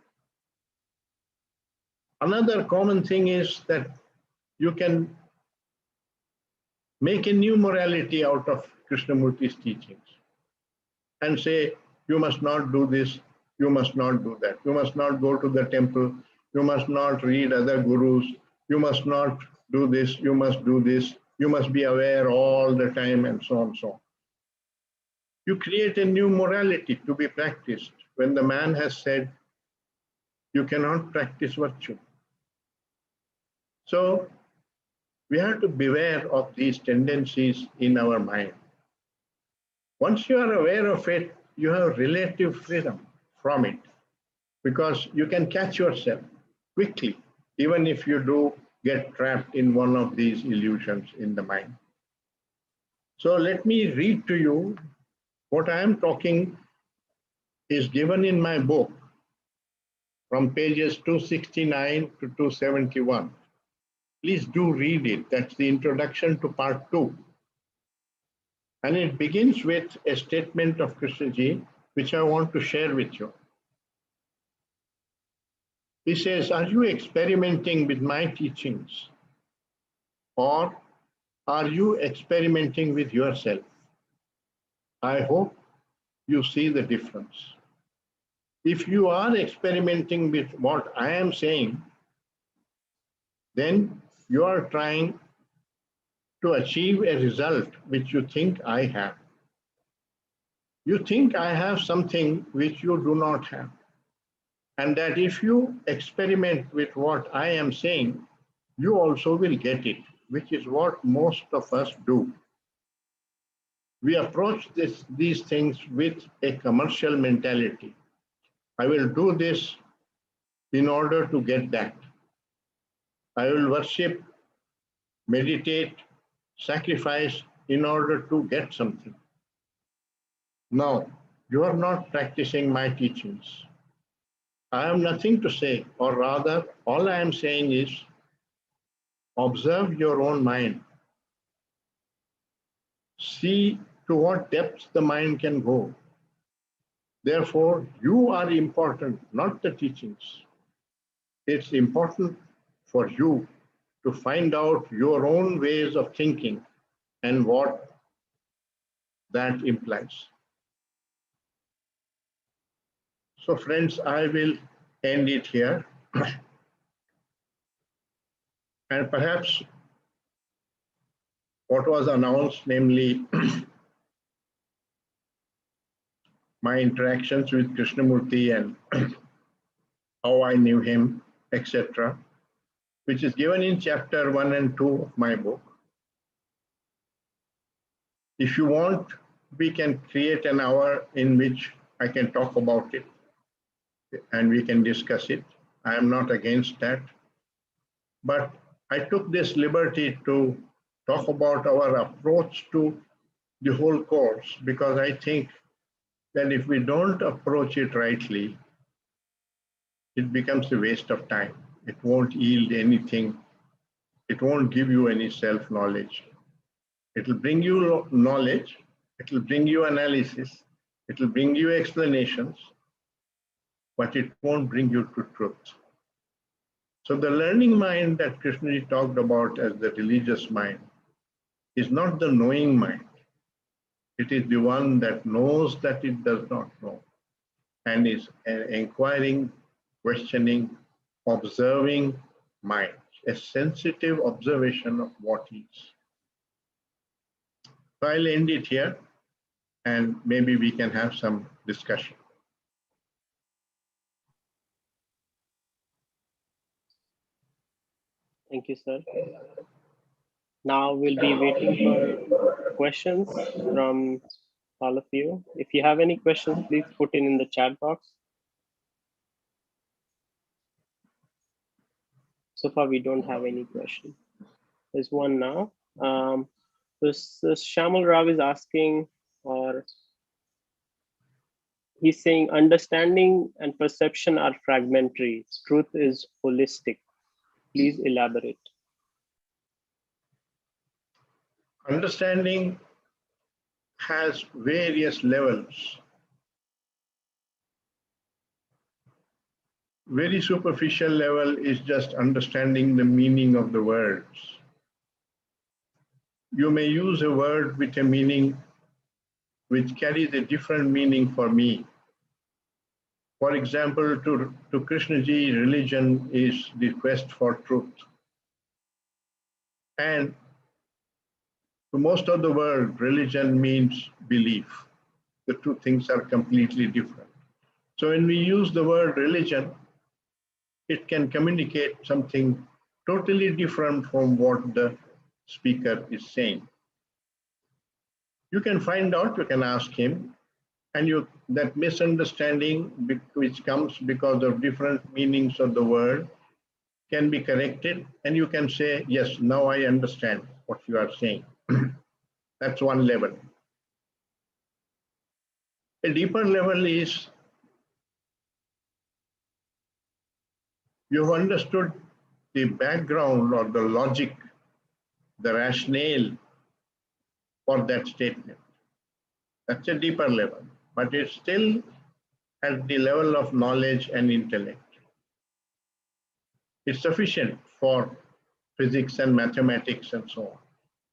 Another common thing is that you can make a new morality out of Krishnamurti's teachings and say, you must not do this, you must not do that, you must not go to the temple, you must not read other gurus, you must not do this, you must do this, you must be aware all the time, and so on and so on. You create a new morality to be practiced when the man has said, you cannot practice virtue. So we have to beware of these tendencies in our mind. Once you are aware of it, you have relative freedom from it, because you can catch yourself quickly, even if you do get trapped in one of these illusions in the mind. So let me read to you what I am talking is given in my book from pages 269 to 271. Please do read it. That's the introduction to part 2. And it begins with a statement of Krishnaji, which I want to share with you. He says, are you experimenting with my teachings, or are you experimenting with yourself? I hope you see the difference. If you are experimenting with what I am saying, then you are trying to achieve a result which you think I have. You think I have something which you do not have. And that if you experiment with what I am saying, you also will get it, which is what most of us do. We approach these things with a commercial mentality. I will do this in order to get that. I will worship, meditate, sacrifice in order to get something. No, you are not practicing my teachings. I have nothing to say, or rather, all I am saying is observe your own mind. See to what depths the mind can go. Therefore, you are important, not the teachings. It's important for you to find out your own ways of thinking and what that implies. So friends, I will end it here. And perhaps what was announced, namely my interactions with Krishnamurti and how I knew him, etc., which is given in chapter 1 and 2 of my book. If you want, we can create an hour in which I can talk about it and we can discuss it. I am not against that. But I took this liberty to talk about our approach to the whole course, because I think that if we don't approach it rightly, it becomes a waste of time. It won't yield anything. It won't give you any self-knowledge. It will bring you knowledge. It will bring you analysis. It will bring you explanations, but it won't bring you to truth. So the learning mind that Krishna talked about as the religious mind is not the knowing mind. It is the one that knows that it does not know and is an inquiring, questioning, observing mind, a sensitive observation of what is. So I'll end it here and maybe we can have some discussion. Thank you, sir. Now we'll be waiting for questions from all of you. If you have any questions, please put in the chat box. So far, we don't have any question. There's one now. This Shamal Rao is asking, or he's saying, understanding and perception are fragmentary. Truth is holistic. Please elaborate. Understanding has various levels. Very superficial level is just understanding the meaning of the words. You may use a word with a meaning which carries a different meaning for me. For example, to Krishnaji, religion is the quest for truth. And to most of the world, religion means belief. The two things are completely different. So when we use the word religion, it can communicate something totally different from what the speaker is saying. You can find out, you can ask him, and that misunderstanding which comes because of different meanings of the word can be corrected, and you can say, yes, now I understand what you are saying. That's one level. A deeper level is you've understood the background or the logic, the rationale for that statement. That's a deeper level, but it's still at the level of knowledge and intellect. It's sufficient for physics and mathematics and so on,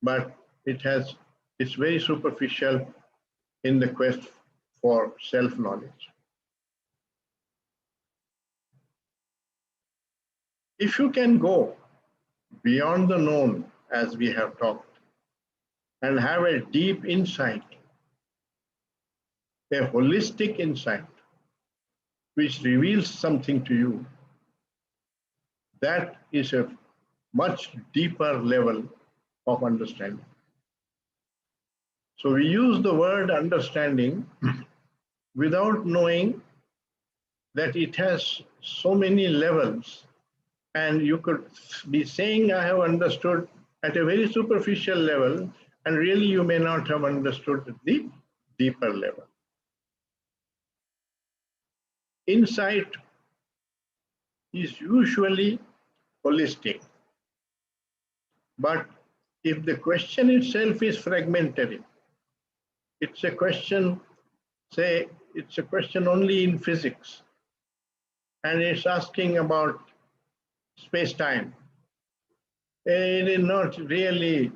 but it's very superficial in the quest for self-knowledge. If you can go beyond the known, as we have talked, and have a deep insight, a holistic insight, which reveals something to you, that is a much deeper level of understanding. So we use the word understanding without knowing that it has so many levels. And you could be saying, I have understood at a very superficial level, and really you may not have understood at the deeper level. Insight is usually holistic. But if the question itself is fragmentary, it's a question, say, it's a question only in physics, and it's asking about space-time. It is not really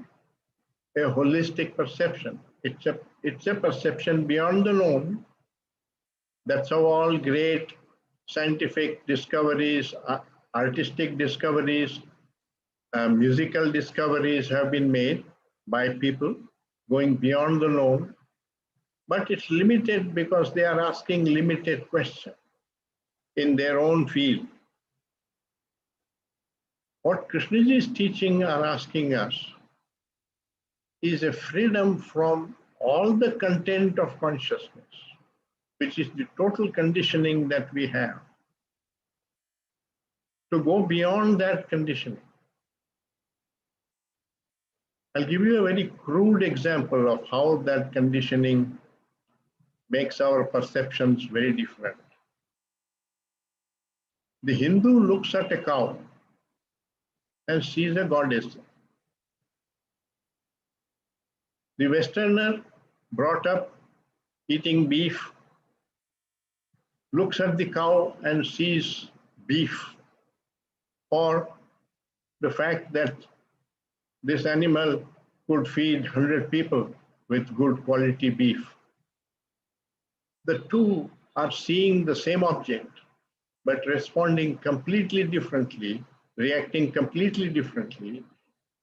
a holistic perception. It's a perception beyond the known. That's how all great scientific discoveries, artistic discoveries, musical discoveries have been made by people going beyond the known. But it's limited because they are asking limited questions in their own field. What Krishnaji's teaching are asking us is a freedom from all the content of consciousness, which is the total conditioning that we have, to go beyond that conditioning. I'll give you a very crude example of how that conditioning makes our perceptions very different. The Hindu looks at a cow and sees a goddess. The Westerner, brought up eating beef, looks at the cow and sees beef, or the fact that this animal could feed 100 people with good quality beef. The two are seeing the same object, but responding completely differently, reacting completely differently,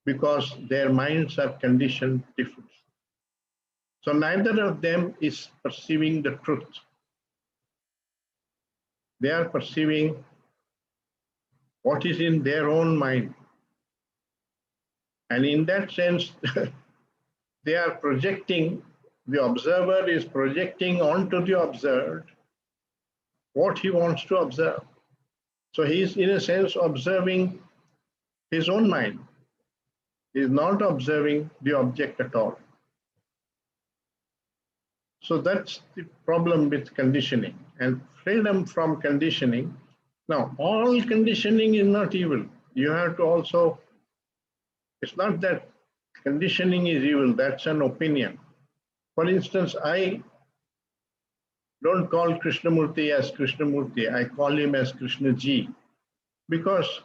because their minds are conditioned differently. So neither of them is perceiving the truth. They are perceiving what is in their own mind. And in that sense, they are projecting, the observer is projecting onto the observed what he wants to observe. So he is, in a sense, observing his own mind. He is not observing the object at all. So that's the problem with conditioning and freedom from conditioning. Now, all conditioning is not evil. You have to also, it's not that conditioning is evil, that's an opinion. For instance, I don't call Krishnamurti as Krishnamurti, I call him as Krishnaji, because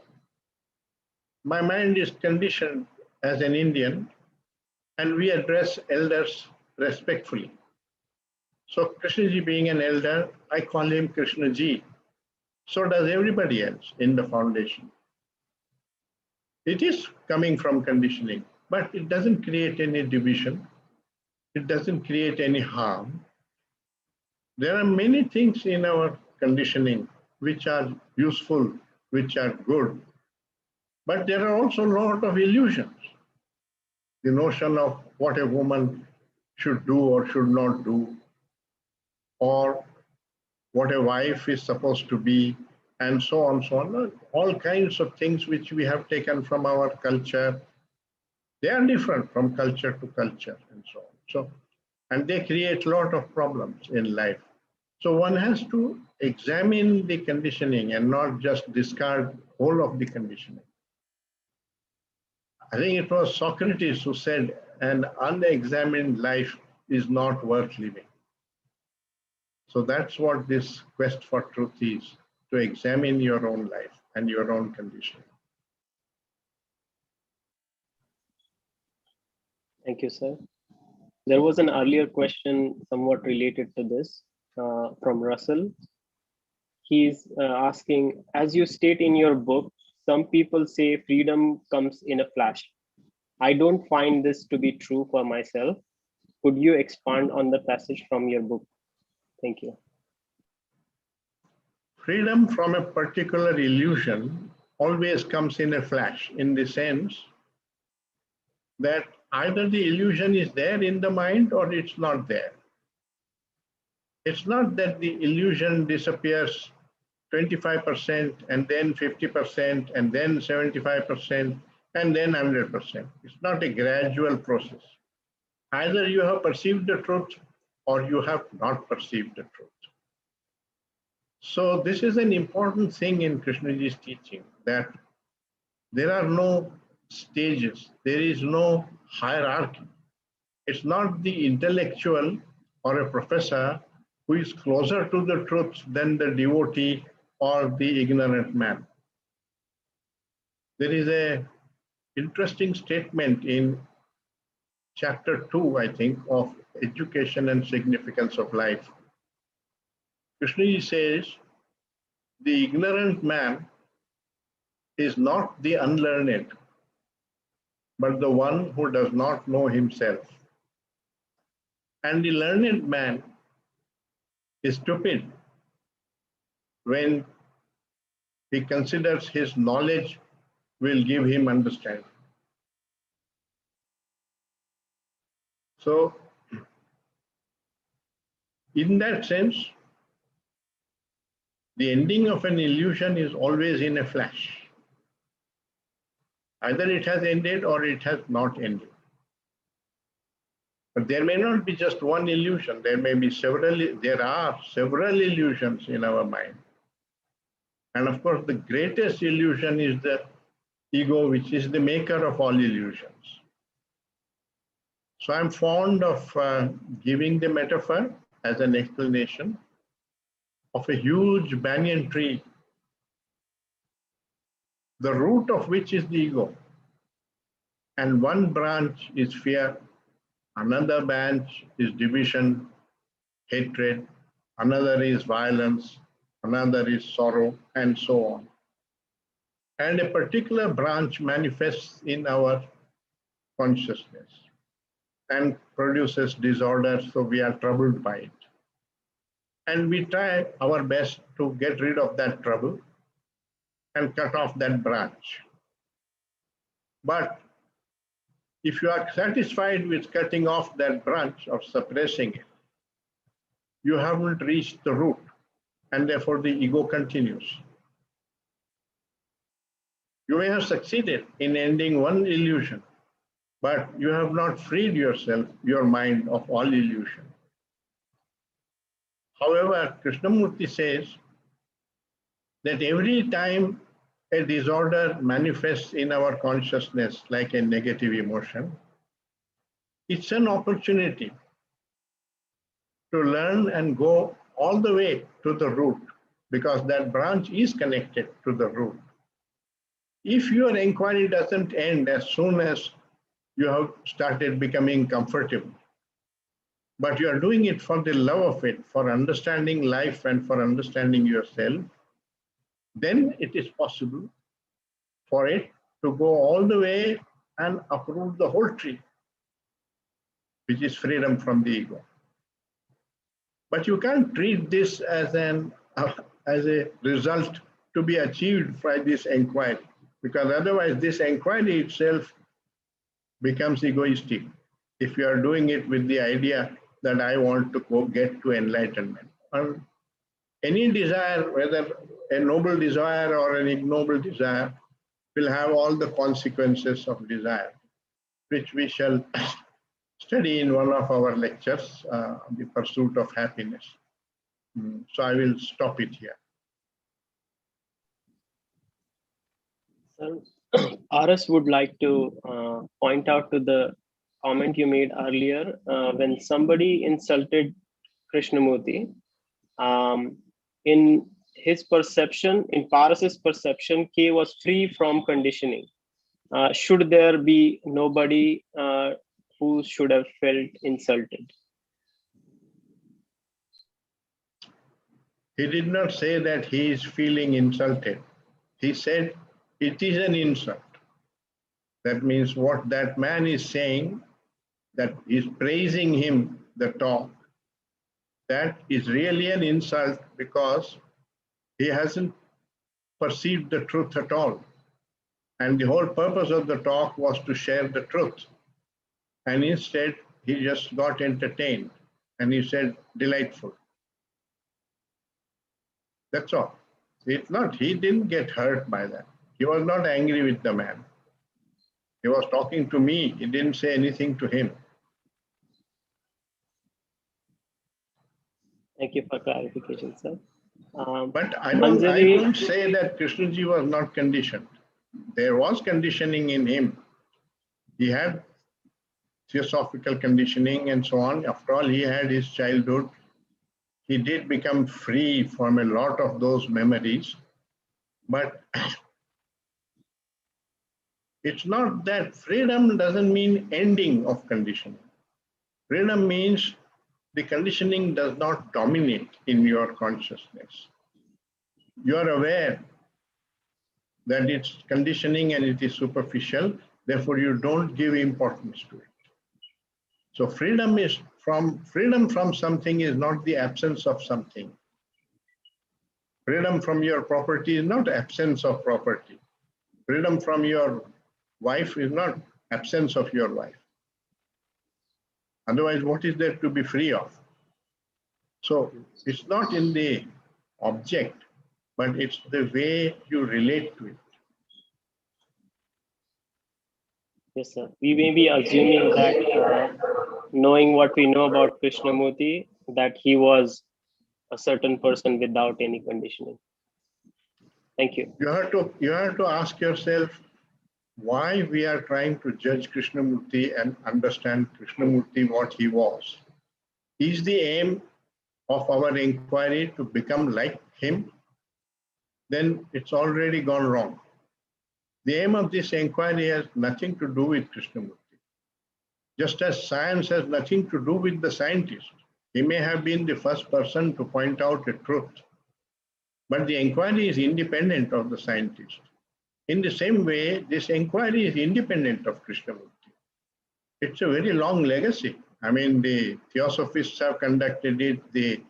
my mind is conditioned as an Indian and we address elders respectfully. So Krishnaji being an elder, I call him Krishnaji. So does everybody else in the foundation. It is coming from conditioning, but it doesn't create any division. It doesn't create any harm. There are many things in our conditioning which are useful, which are good, but there are also a lot of illusions. The notion of what a woman should do or should not do, or what a wife is supposed to be, and so on, so on. All kinds of things which we have taken from our culture. They are different from culture to culture and so on. And they create a lot of problems in life. So one has to examine the conditioning and not just discard all of the conditioning. I think it was Socrates who said, an unexamined life is not worth living. So that's what this quest for truth is, to examine your own life. and your own condition. Thank you, sir. There was an earlier question somewhat related to this from Russell. He's asking, as you state in your book, some people say freedom comes in a flash. I don't find this to be true for myself. Could you expand on the passage from your book? Thank you. Freedom from a particular illusion always comes in a flash, in the sense that either the illusion is there in the mind or it's not there. It's not that the illusion disappears 25% and then 50% and then 75% and then 100%. It's not a gradual process. Either you have perceived the truth or you have not perceived the truth. So this is an important thing in Krishnaji's teaching, that there are no stages, there is no hierarchy. It's not the intellectual or a professor who is closer to the truth than the devotee or the ignorant man. There is an interesting statement in chapter 2, I think, of Education and Significance of Life. Krishna says, the ignorant man is not the unlearned, but the one who does not know himself. And the learned man is stupid when he considers his knowledge will give him understanding. So, in that sense, the ending of an illusion is always in a flash. Either it has ended or it has not ended. But there may not be just one illusion. There are several illusions in our mind. And of course, the greatest illusion is the ego, which is the maker of all illusions. So I'm fond of giving the metaphor as an explanation of a huge banyan tree, the root of which is the ego. And one branch is fear, another branch is division, hatred, another is violence, another is sorrow, and so on. And a particular branch manifests in our consciousness and produces disorder, so we are troubled by it. And we try our best to get rid of that trouble and cut off that branch. But if you are satisfied with cutting off that branch or suppressing it, you haven't reached the root, and therefore the ego continues. You may have succeeded in ending one illusion, but you have not freed yourself, your mind, of all illusion. However, Krishnamurti says that every time a disorder manifests in our consciousness like a negative emotion, it's an opportunity to learn and go all the way to the root, because that branch is connected to the root. If your inquiry doesn't end as soon as you have started becoming comfortable, but you are doing it for the love of it, for understanding life and for understanding yourself, then it is possible for it to go all the way and uproot the whole tree, which is freedom from the ego. But you can't treat this as a result to be achieved by this inquiry, because otherwise this inquiry itself becomes egoistic. If you are doing it with the idea that I want to go get to enlightenment, and any desire, whether a noble desire or an ignoble desire, will have all the consequences of desire, which we shall study in one of our lectures, The Pursuit of Happiness. So I will stop it here. Sir, RS would like to point out to the comment you made earlier when somebody insulted Krishnamurti. In his perception, in Paras's perception, K was free from conditioning. Should there be nobody who should have felt insulted? He did not say that he is feeling insulted. He said it is an insult. That means what that man is saying, that is praising him, the talk, that is really an insult because he hasn't perceived the truth at all. And the whole purpose of the talk was to share the truth. And instead, he just got entertained. And he said, delightful. That's all. It's not, he didn't get hurt by that. He was not angry with the man. He was talking to me. He didn't say anything to him. Thank you for clarification, sir. But I Manjari, don't say that Krishnaji was not conditioned. There was conditioning in him. He had theosophical conditioning and so on. After all, he had his childhood. He did become free from a lot of those memories. But it's not that freedom doesn't mean ending of conditioning. Freedom means the conditioning does not dominate in your consciousness. You are aware that it's conditioning and it is superficial, therefore you don't give importance to it. So freedom from something is not the absence of something. Freedom from your property is not absence of property. Freedom from your wife is not absence of your wife. Otherwise, what is there to be free of? So it's not in the object, but it's the way you relate to it. yes, sir. We may be assuming that, knowing what we know about Krishnamurti, that he was a certain person without any conditioning. Thank you. You have to ask yourself why we are trying to judge Krishnamurti and understand Krishnamurti what he was. Is the aim of our inquiry to become like him? Then it's already gone wrong. The aim of this inquiry has nothing to do with Krishnamurti. Just as science has nothing to do with the scientist. He may have been the first person to point out a truth, but the inquiry is independent of the scientist. In the same way, this inquiry is independent of Krishnamurti. It's a very long legacy. I mean, the Theosophists have conducted it, the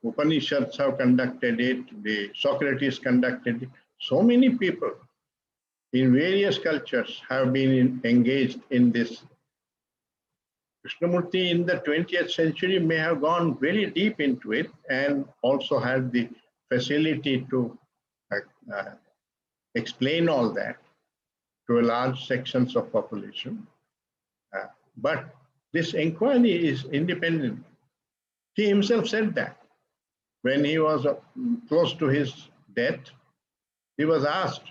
Upanishads have conducted it, the Socrates conducted it. So many people in various cultures have been engaged in this. Krishnamurti in the 20th century may have gone very deep into it and also had the facility to explain all that to a large sections of population. But this inquiry is independent. He himself said that when he was close to his death, he was asked,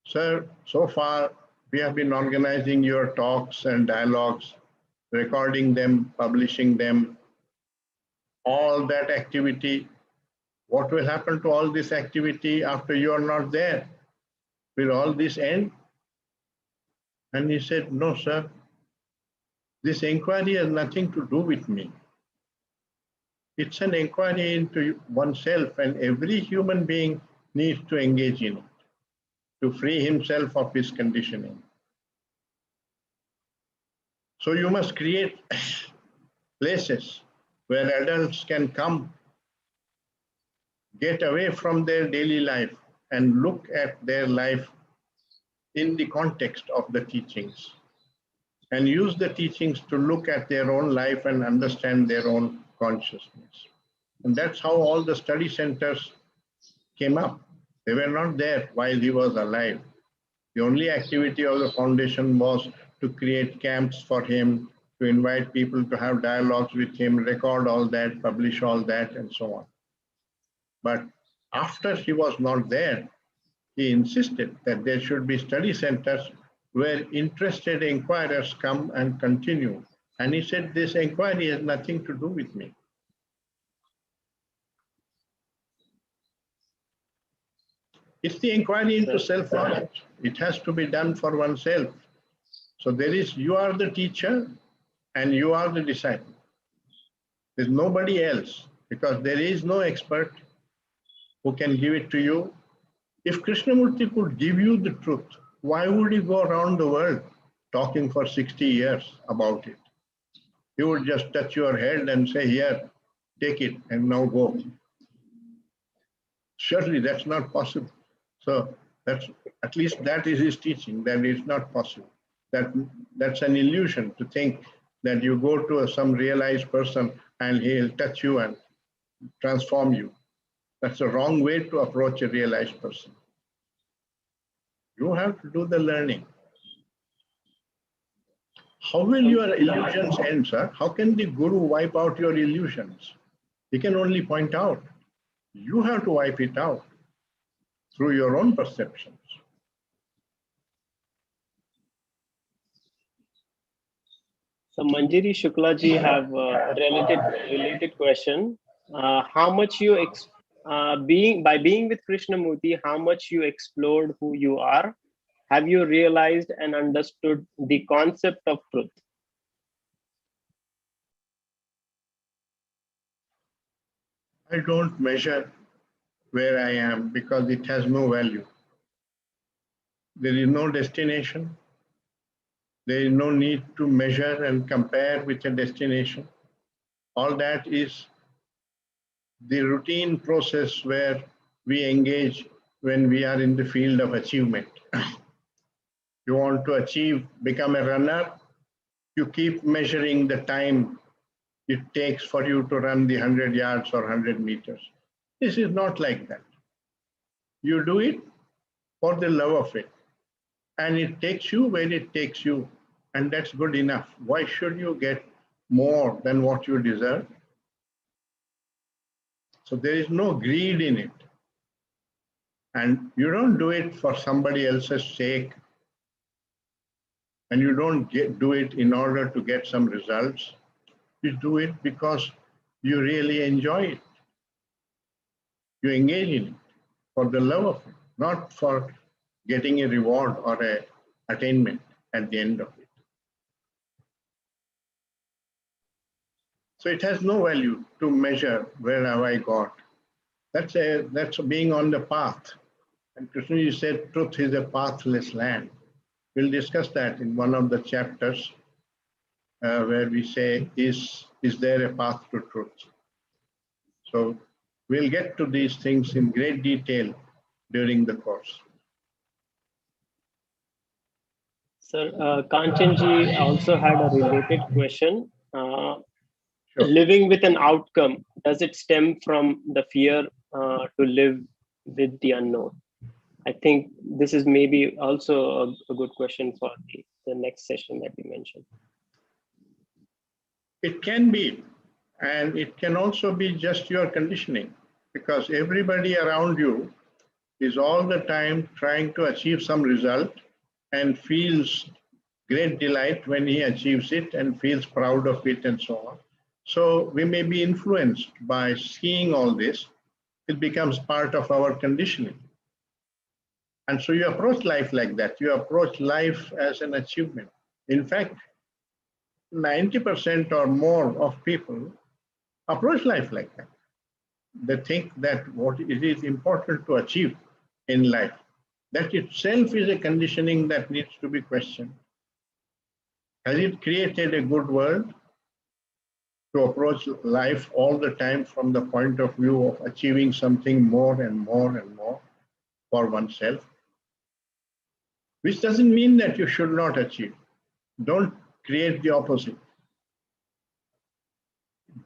"Sir, so far we have been organizing your talks and dialogues, recording them, publishing them, all that activity. What will happen to all this activity after you are not there? Will all this end?" And he said, "No, sir. This inquiry has nothing to do with me. It's an inquiry into oneself, and every human being needs to engage in it to free himself of his conditioning. So you must create places where adults can come, get away from their daily life and look at their life in the context of the teachings and use the teachings to look at their own life and understand their own consciousness." And that's how all the study centers came up. They were not there while he was alive. The only activity of the foundation was to create camps for him, to invite people to have dialogues with him, record all that, publish all that, and so on. But after he was not there, he insisted that there should be study centers where interested inquirers come and continue. And he said, "This inquiry has nothing to do with me. It's the inquiry into self-knowledge. It has to be done for oneself. So you are the teacher and you are the disciple. There's nobody else, because there is no expert who can give it to you. If Krishnamurti could give you the truth, why would he go around the world talking for 60 years about it? He would just touch your head and say, here, take it and now go. Surely that's not possible. So at least that is his teaching, that it's not possible. That's an illusion to think that you go to some realized person and he'll touch you and transform you. That's a wrong way to approach a realized person. You have to do the learning. How will your illusions end, sir? How can the guru wipe out your illusions? He can only point out. You have to wipe it out through your own perceptions. So Manjiri Shukla ji have a related question. How much you by being with Krishnamurti, how much you explored who you are? Have you realized and understood the concept of truth? I don't measure where I am because it has no value. There is no destination. There is no need to measure and compare with a destination. All that is the routine process where we engage when we are in the field of achievement. You want to achieve, become a runner, you keep measuring the time it takes for you to run the 100 yards or 100 meters. This is not like that. You do it for the love of it. And it takes you where it takes you. And that's good enough. Why should you get more than what you deserve? So there is no greed in it. And you don't do it for somebody else's sake. And you don't do it in order to get some results. You do it because you really enjoy it. You engage in it for the love of it, not for getting a reward or a attainment at the end of it. So it has no value to measure where have I got. That's being on the path. And Krishna said, truth is a pathless land. We'll discuss that in one of the chapters where we say, is there a path to truth? So we'll get to these things in great detail during the course. Sir, Kanchanji also had a related question. Sure. Living with an outcome, does it stem from the fear to live with the unknown? I think this is maybe also a good question for the next session that we mentioned. It can be, and it can also be just your conditioning, because everybody around you is all the time trying to achieve some result and feels great delight when he achieves it and feels proud of it and so on. So we may be influenced by seeing all this. It becomes part of our conditioning. And so you approach life like that. You approach life as an achievement. In fact, 90% or more of people approach life like that. They think that what it is important to achieve in life, that itself is a conditioning that needs to be questioned. Has it created a good world to approach life all the time from the point of view of achieving something more and more and more for oneself? Which doesn't mean that you should not achieve. Don't create the opposite.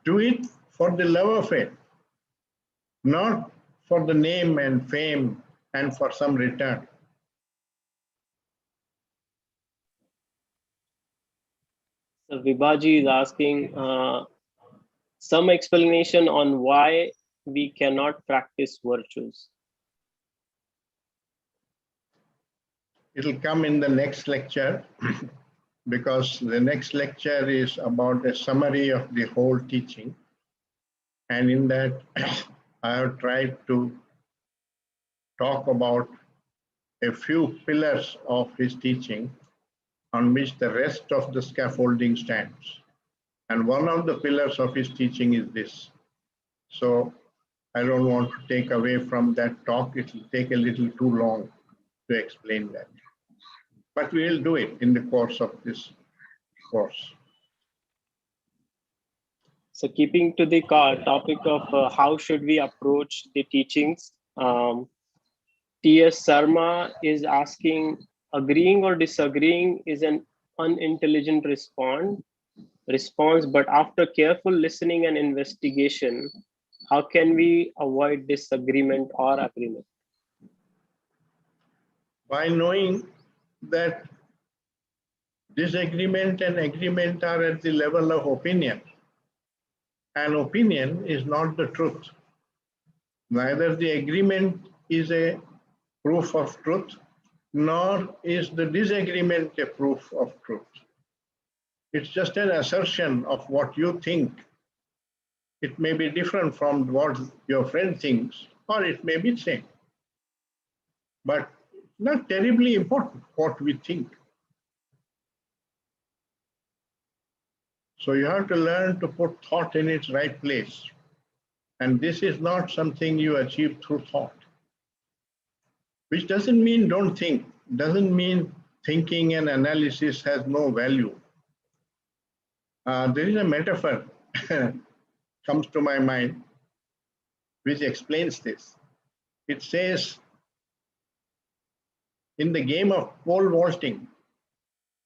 Do it for the love of it, not for the name and fame and for some return. So Vibhaji is asking some explanation on why we cannot practice virtues. It'll come in the next lecture because the next lecture is about a summary of the whole teaching. And in that, I have tried to talk about a few pillars of his teaching on which the rest of the scaffolding stands. And one of the pillars of his teaching is this. So I don't want to take away from that talk. It will take a little too long to explain that. But we will do it in the course of this course. So keeping to the topic of how should we approach the teachings, T.S. Sarma is asking, agreeing or disagreeing is an unintelligent response, but after careful listening and investigation, how can we avoid disagreement or agreement? By knowing that disagreement and agreement are at the level of opinion, and opinion is not the truth. Neither the agreement is a proof of truth, nor is the disagreement a proof of truth. It's just an assertion of what you think. It may be different from what your friend thinks, or it may be the same. But not terribly important what we think. So you have to learn to put thought in its right place. And this is not something you achieve through thought. Which doesn't mean don't think, doesn't mean thinking and analysis has no value. There is a metaphor comes to my mind which explains this. It says, in the game of pole vaulting,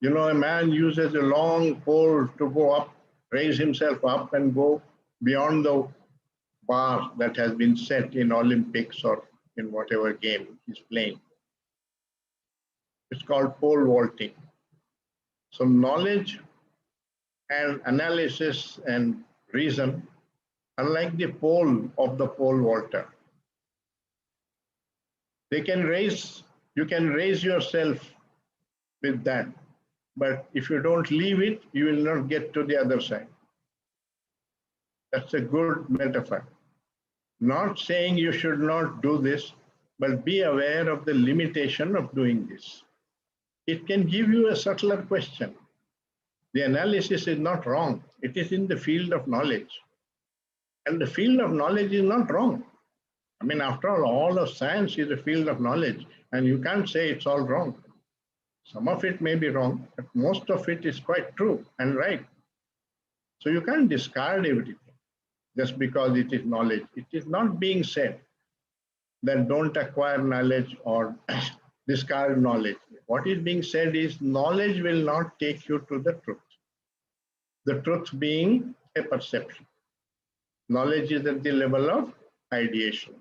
a man uses a long pole to go up, raise himself up and go beyond the bar that has been set in Olympics or in whatever game he's playing. It's called pole vaulting. So knowledge and analysis and reason are like the pole of the pole vaulter. You can raise yourself with that. But if you don't leave it, you will not get to the other side. That's a good metaphor. Not saying you should not do this, but be aware of the limitation of doing this. It can give you a subtler question. The analysis is not wrong. It is in the field of knowledge. And the field of knowledge is not wrong. I mean, after all of science is a field of knowledge, and you can't say it's all wrong. Some of it may be wrong, but most of it is quite true and right. So you can't discard everything just because it is knowledge. It is not being said that don't acquire knowledge or discard knowledge. What is being said is knowledge will not take you to the truth. The truth being a perception. Knowledge is at the level of ideation.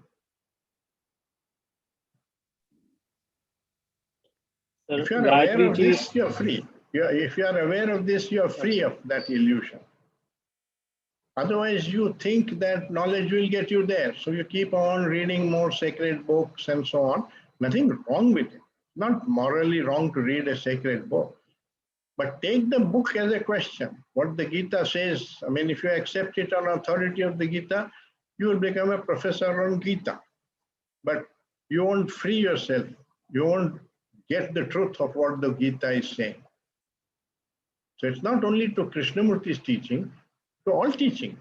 If you are aware of this, you are free. If you are aware of this, you are free of that illusion. Otherwise, you think that knowledge will get you there. So you keep on reading more sacred books and so on. Nothing wrong with it. Not morally wrong to read a sacred book. But take the book as a question. What the Gita says, I mean, if you accept it on authority of the Gita, you will become a professor on Gita. But you won't free yourself. You won't get the truth of what the Gita is saying. So it's not only to Krishnamurti's teaching, to all teaching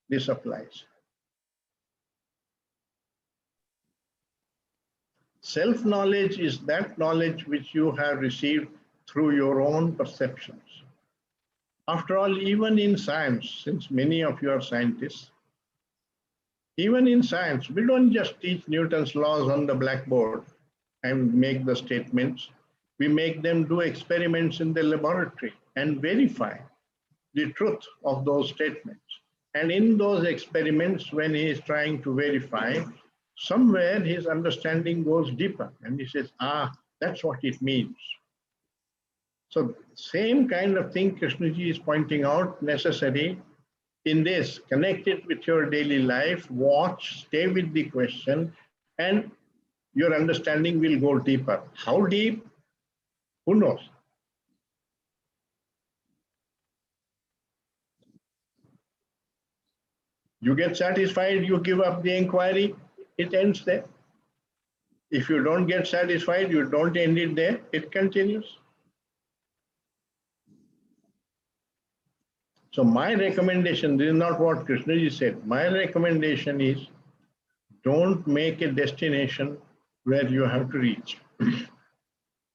this applies. Self-knowledge is that knowledge which you have received through your own perceptions. After all, even in science, since many of you are scientists, even in science, we don't just teach Newton's laws on the blackboard and make the statements. We make them do experiments in the laboratory and verify the truth of those statements. And in those experiments, when he is trying to verify, somewhere his understanding goes deeper and he says, that's what it means. So same kind of thing Krishnaji is pointing out necessary in this. Connect it with your daily life, watch, stay with the question, and your understanding will go deeper. How deep? Who knows? You get satisfied, you give up the inquiry, it ends there. If you don't get satisfied, you don't end it there, it continues. So my recommendation, this is not what Krishnaji said, my recommendation is don't make a destination where you have to reach.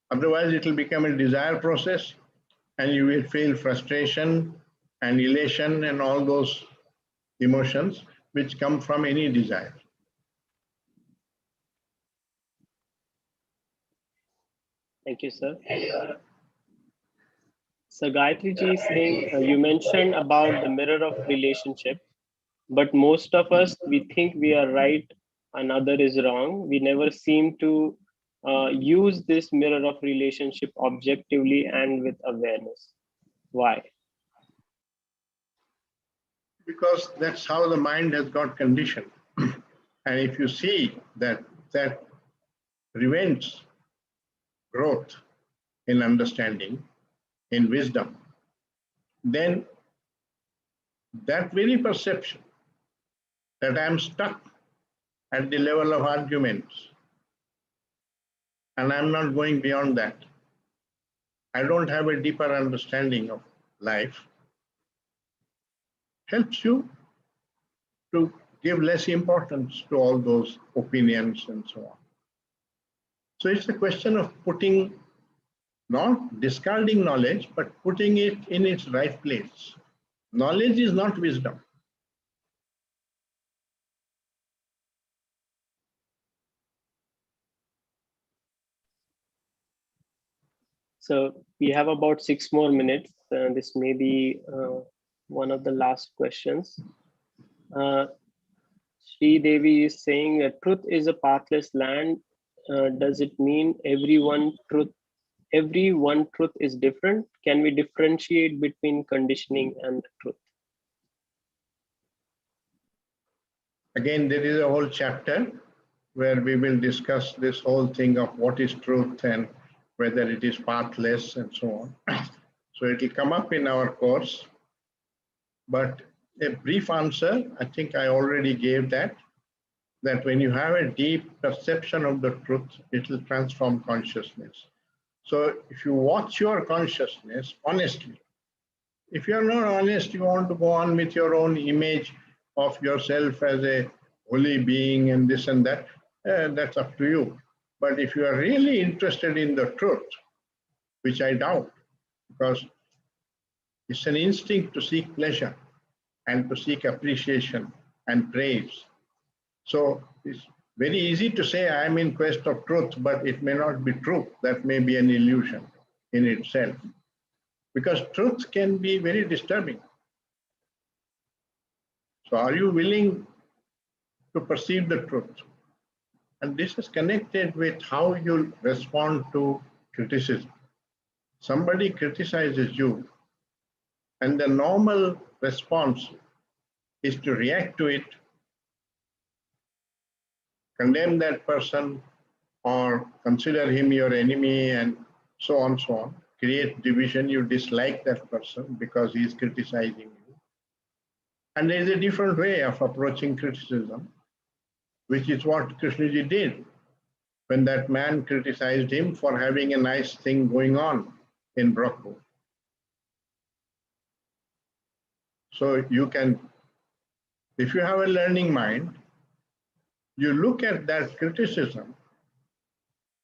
Otherwise, it will become a desire process and you will feel frustration and elation and all those emotions which come from any desire. Thank you, sir. So Gayatri ji is saying, you mentioned about the mirror of relationship, but most of us, we think we are right, another is wrong. We never seem to use this mirror of relationship objectively and with awareness. Why? Because that's how the mind has got conditioned. And if you see that that prevents growth in understanding, in wisdom, then that very perception that I'm stuck at the level of arguments and I'm not going beyond that, I don't have a deeper understanding of life, helps you to give less importance to all those opinions and so on. So it's a question of putting, not discarding knowledge, but putting it in its right place. Knowledge is not wisdom. So we have about 6 more minutes. This may be one of the last questions. Sri Devi is saying that truth is a pathless land. Does it mean every one truth is different? Can we differentiate between conditioning and truth? Again, there is a whole chapter where we will discuss this whole thing of what is truth and whether it is pathless and so on. So it will come up in our course. But a brief answer, I think I already gave that when you have a deep perception of the truth, it will transform consciousness. So if you watch your consciousness honestly, if you're not honest, you want to go on with your own image of yourself as a holy being and this and that, that's up to you. But if you are really interested in the truth, which I doubt, because it's an instinct to seek pleasure and to seek appreciation and praise. So it's very easy to say I'm in quest of truth, but it may not be true. That may be an illusion in itself. Because truth can be very disturbing. So are you willing to perceive the truth? And this is connected with how you respond to criticism. Somebody criticizes you, and the normal response is to react to it, condemn that person, or consider him your enemy, and so on, create division. You dislike that person because he is criticizing you. And there is a different way of approaching criticism, which is what Krishnaji did when that man criticized him for having a nice thing going on in Brahma. So you can, if you have a learning mind, you look at that criticism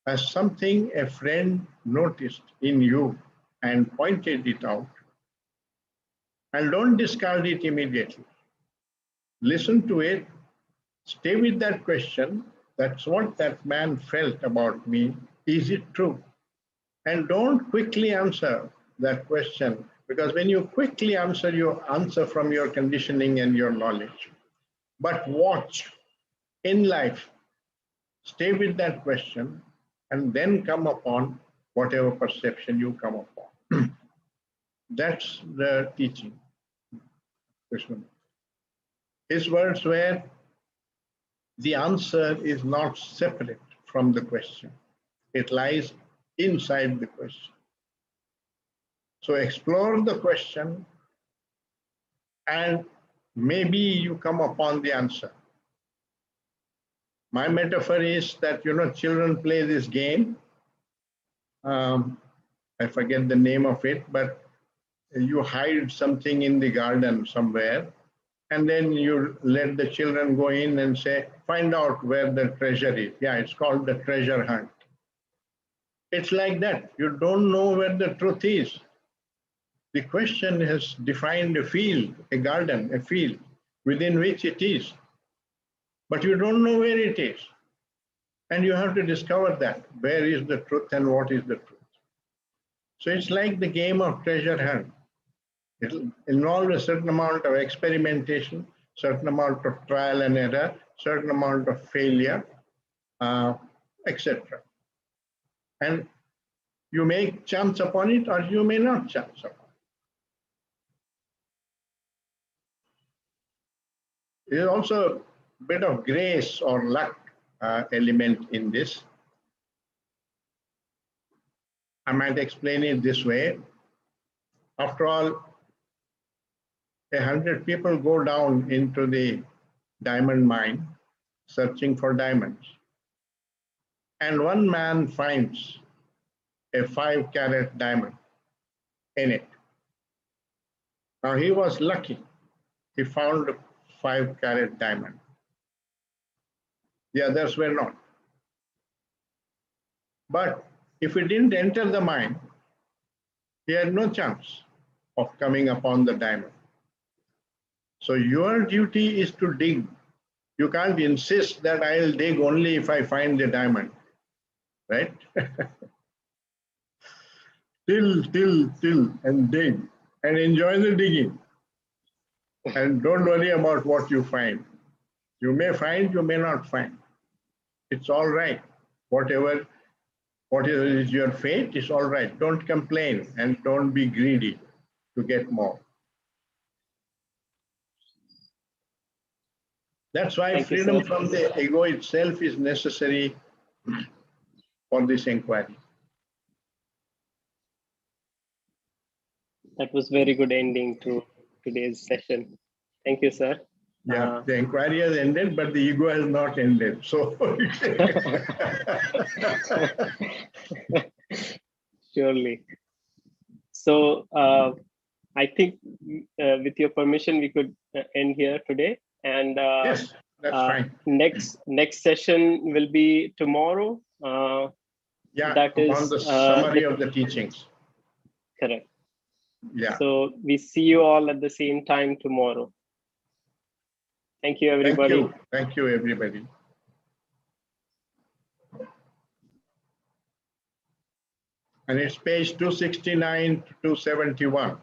as something a friend noticed in you and pointed it out, and don't discard it immediately. Listen to it, stay with that question. That's what that man felt about me. Is it true? And don't quickly answer that question, because when you quickly answer, you answer from your conditioning and your knowledge. But watch in life, stay with that question, and then come upon whatever perception you come upon. That's the teaching. Krishna. His words were, the answer is not separate from the question. It lies inside the question. So explore the question and maybe you come upon the answer. My metaphor is that, children play this game. I forget the name of it, but you hide something in the garden somewhere, and then you let the children go in and say, find out where the treasure is. Yeah, it's called the treasure hunt. It's like that. You don't know where the truth is. The question has defined a field, a garden, a field within which it is, but you don't know where it is. And you have to discover that. Where is the truth and what is the truth? So it's like the game of treasure hunt. It'll involve a certain amount of experimentation, certain amount of trial and error, certain amount of failure, etc. And you may chance upon it or you may not chance upon it. There is also a bit of grace or luck element in this. I might explain it this way. After all, 100 people go down into the diamond mine searching for diamonds. And one man finds a 5-carat diamond in it. Now he was lucky. He found a 5-carat diamond. The others were not. But if he didn't enter the mine, he had no chance of coming upon the diamond. So your duty is to dig. You can't insist that I'll dig only if I find the diamond, right? till, and dig, and enjoy the digging. And don't worry about what you find. You may find, you may not find. It's all right. Whatever is your fate is all right. Don't complain and don't be greedy to get more. That's why Thank you, freedom sir. from the ego itself is necessary for this inquiry. That was very good ending to today's session. Thank you, sir. Yeah, the inquiry has ended, but the ego has not ended. So surely. So I think with your permission, we could end here today. And yes, that's fine. Next session will be tomorrow. Yeah, that upon is the summary of the teachings. Correct. Yeah. So we see you all at the same time tomorrow. Thank you, everybody. Thank you, everybody. And it's page 269 to 271.